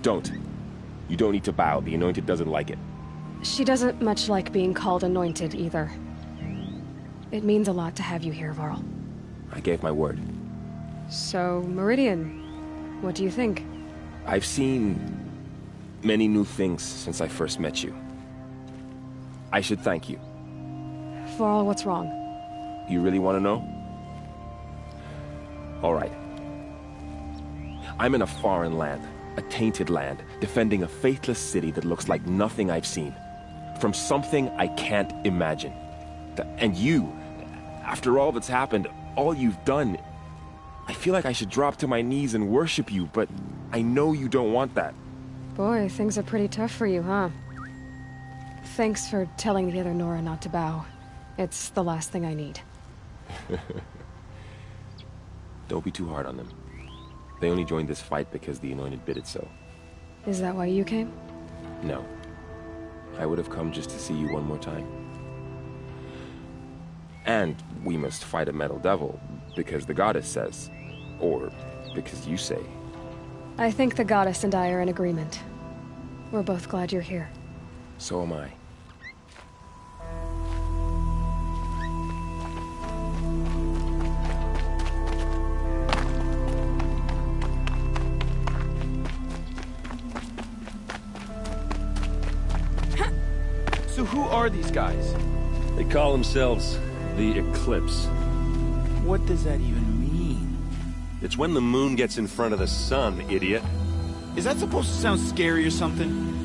Don't. You don't need to bow. The Anointed doesn't like it. She doesn't much like being called Anointed, either. It means a lot to have you here, Varl. I gave my word. So, Meridian, what do you think? I've seen many new things since I first met you. I should thank you. Varl, what's wrong? You really want to know? All right. I'm in a foreign land, a tainted land, defending a faithless city that looks like nothing I've seen. From something I can't imagine. And you, after all that's happened, all you've done, I feel like I should drop to my knees and worship you, but I know you don't want that. Boy, things are pretty tough for you, huh? Thanks for telling the other Nora not to bow. It's the last thing I need. Don't be too hard on them. They only joined this fight because the Anointed bid it so. Is that why you came? No. I would have come just to see you one more time. And we must fight a metal devil, because the goddess says. Or because you say. I think the goddess and I are in agreement. We're both glad you're here. So am I. So who are these guys? They call themselves the Eclipse. What does that even mean? It's when the moon gets in front of the sun, idiot. Is that supposed to sound scary or something?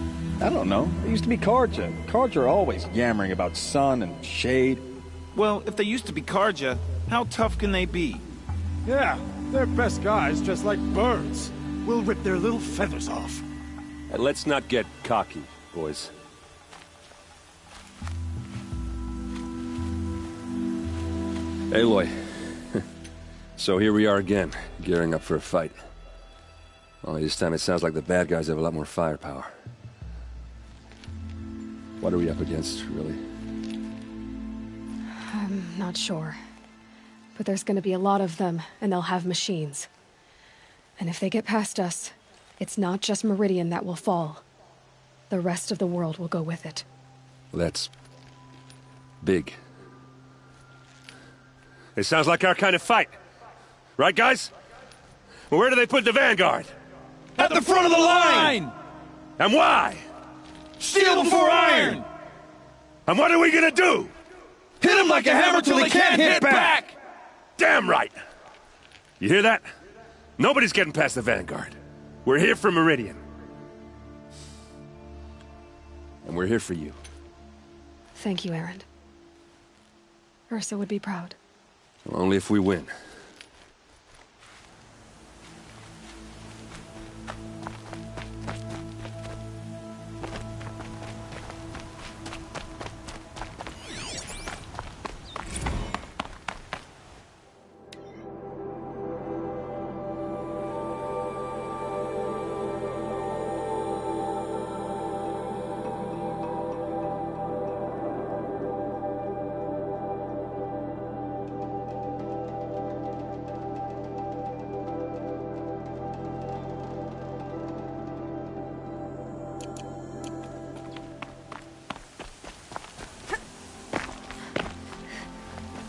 I don't know. It used to be Karja. Karja are always yammering about sun and shade. Well, if they used to be Karja, how tough can they be? Yeah, they're best guys just like birds. We'll rip their little feathers off. And let's not get cocky, boys. Aloy. So here we are again, gearing up for a fight. Only this time it sounds like the bad guys have a lot more firepower. What are we up against, really? I'm not sure. But there's gonna be a lot of them, and they'll have machines. And if they get past us, it's not just Meridian that will fall. The rest of the world will go with it. Well, that's big. It sounds like our kind of fight. Right, guys? Well, where do they put the Vanguard? At the front of the line! And why? Steel before iron! And what are we gonna do? Hit him like a hammer till he can't hit back! Damn right! You hear that? Nobody's getting past the Vanguard. We're here for Meridian. And we're here for you. Thank you, Erend. Ursa would be proud. Well, only if we win.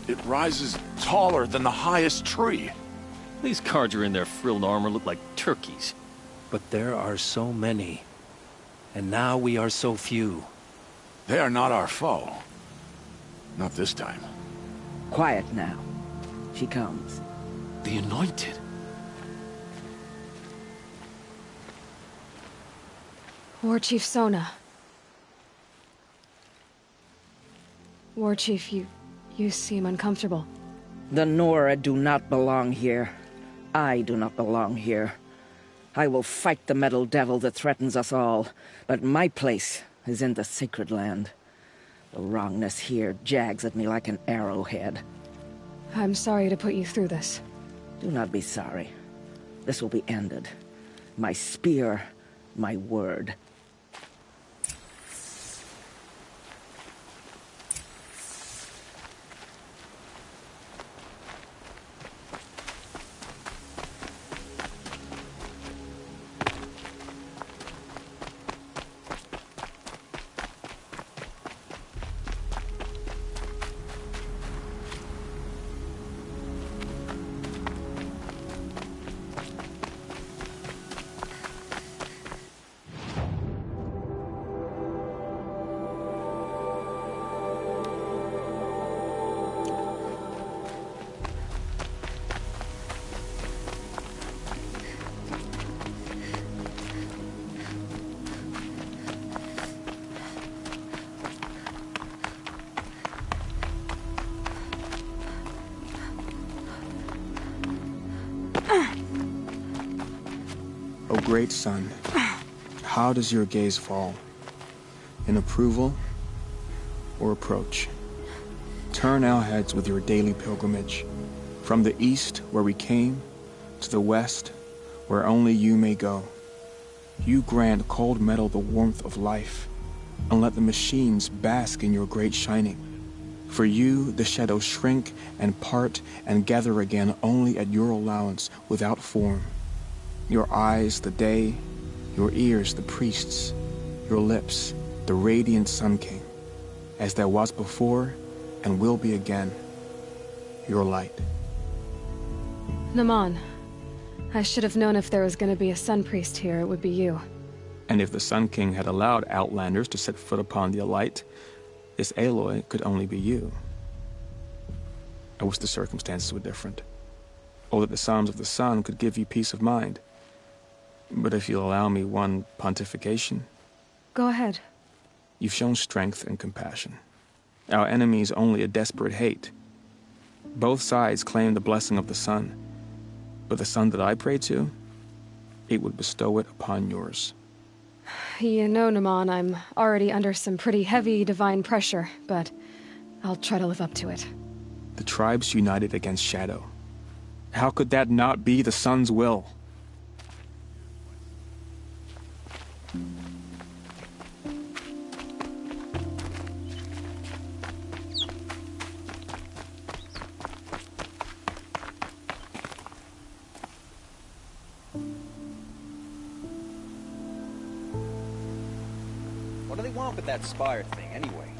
It rises taller than the highest tree. These Karja in their frilled armor look like turkeys. But there are so many. And now we are so few. They are not our foe. Not this time. Quiet now. She comes. The Anointed. War Chief Sona. War Chief, you seem uncomfortable. The Nora do not belong here. I do not belong here. I will fight the metal devil that threatens us all, but my place is in the sacred land. The wrongness here jags at me like an arrowhead. I'm sorry to put you through this. Do not be sorry. This will be ended. My spear, my word. O great sun, how does your gaze fall? In approval or approach? Turn our heads with your daily pilgrimage, from the east where we came, to the west where only you may go. You grant cold metal the warmth of life, and let the machines bask in your great shining. For you, the shadows shrink and part and gather again only at your allowance without form. Your eyes, the day, your ears, the priests, your lips, the radiant Sun King, as there was before and will be again, your light. Naman, I should have known if there was going to be a Sun Priest here, it would be you. And if the Sun King had allowed outlanders to set foot upon the Light, this Aloy could only be you. I wish the circumstances were different. or that the Psalms of the Sun could give you peace of mind. But if you'll allow me one pontification... Go ahead. You've shown strength and compassion. Our enemy is only a desperate hate. Both sides claim the blessing of the sun, but the sun that I pray to, it would bestow it upon yours. You know, Naman, I'm already under some pretty heavy divine pressure, but I'll try to live up to it. The tribes united against Shadow. How could that not be the sun's will? What do they want with that Spire thing, anyway?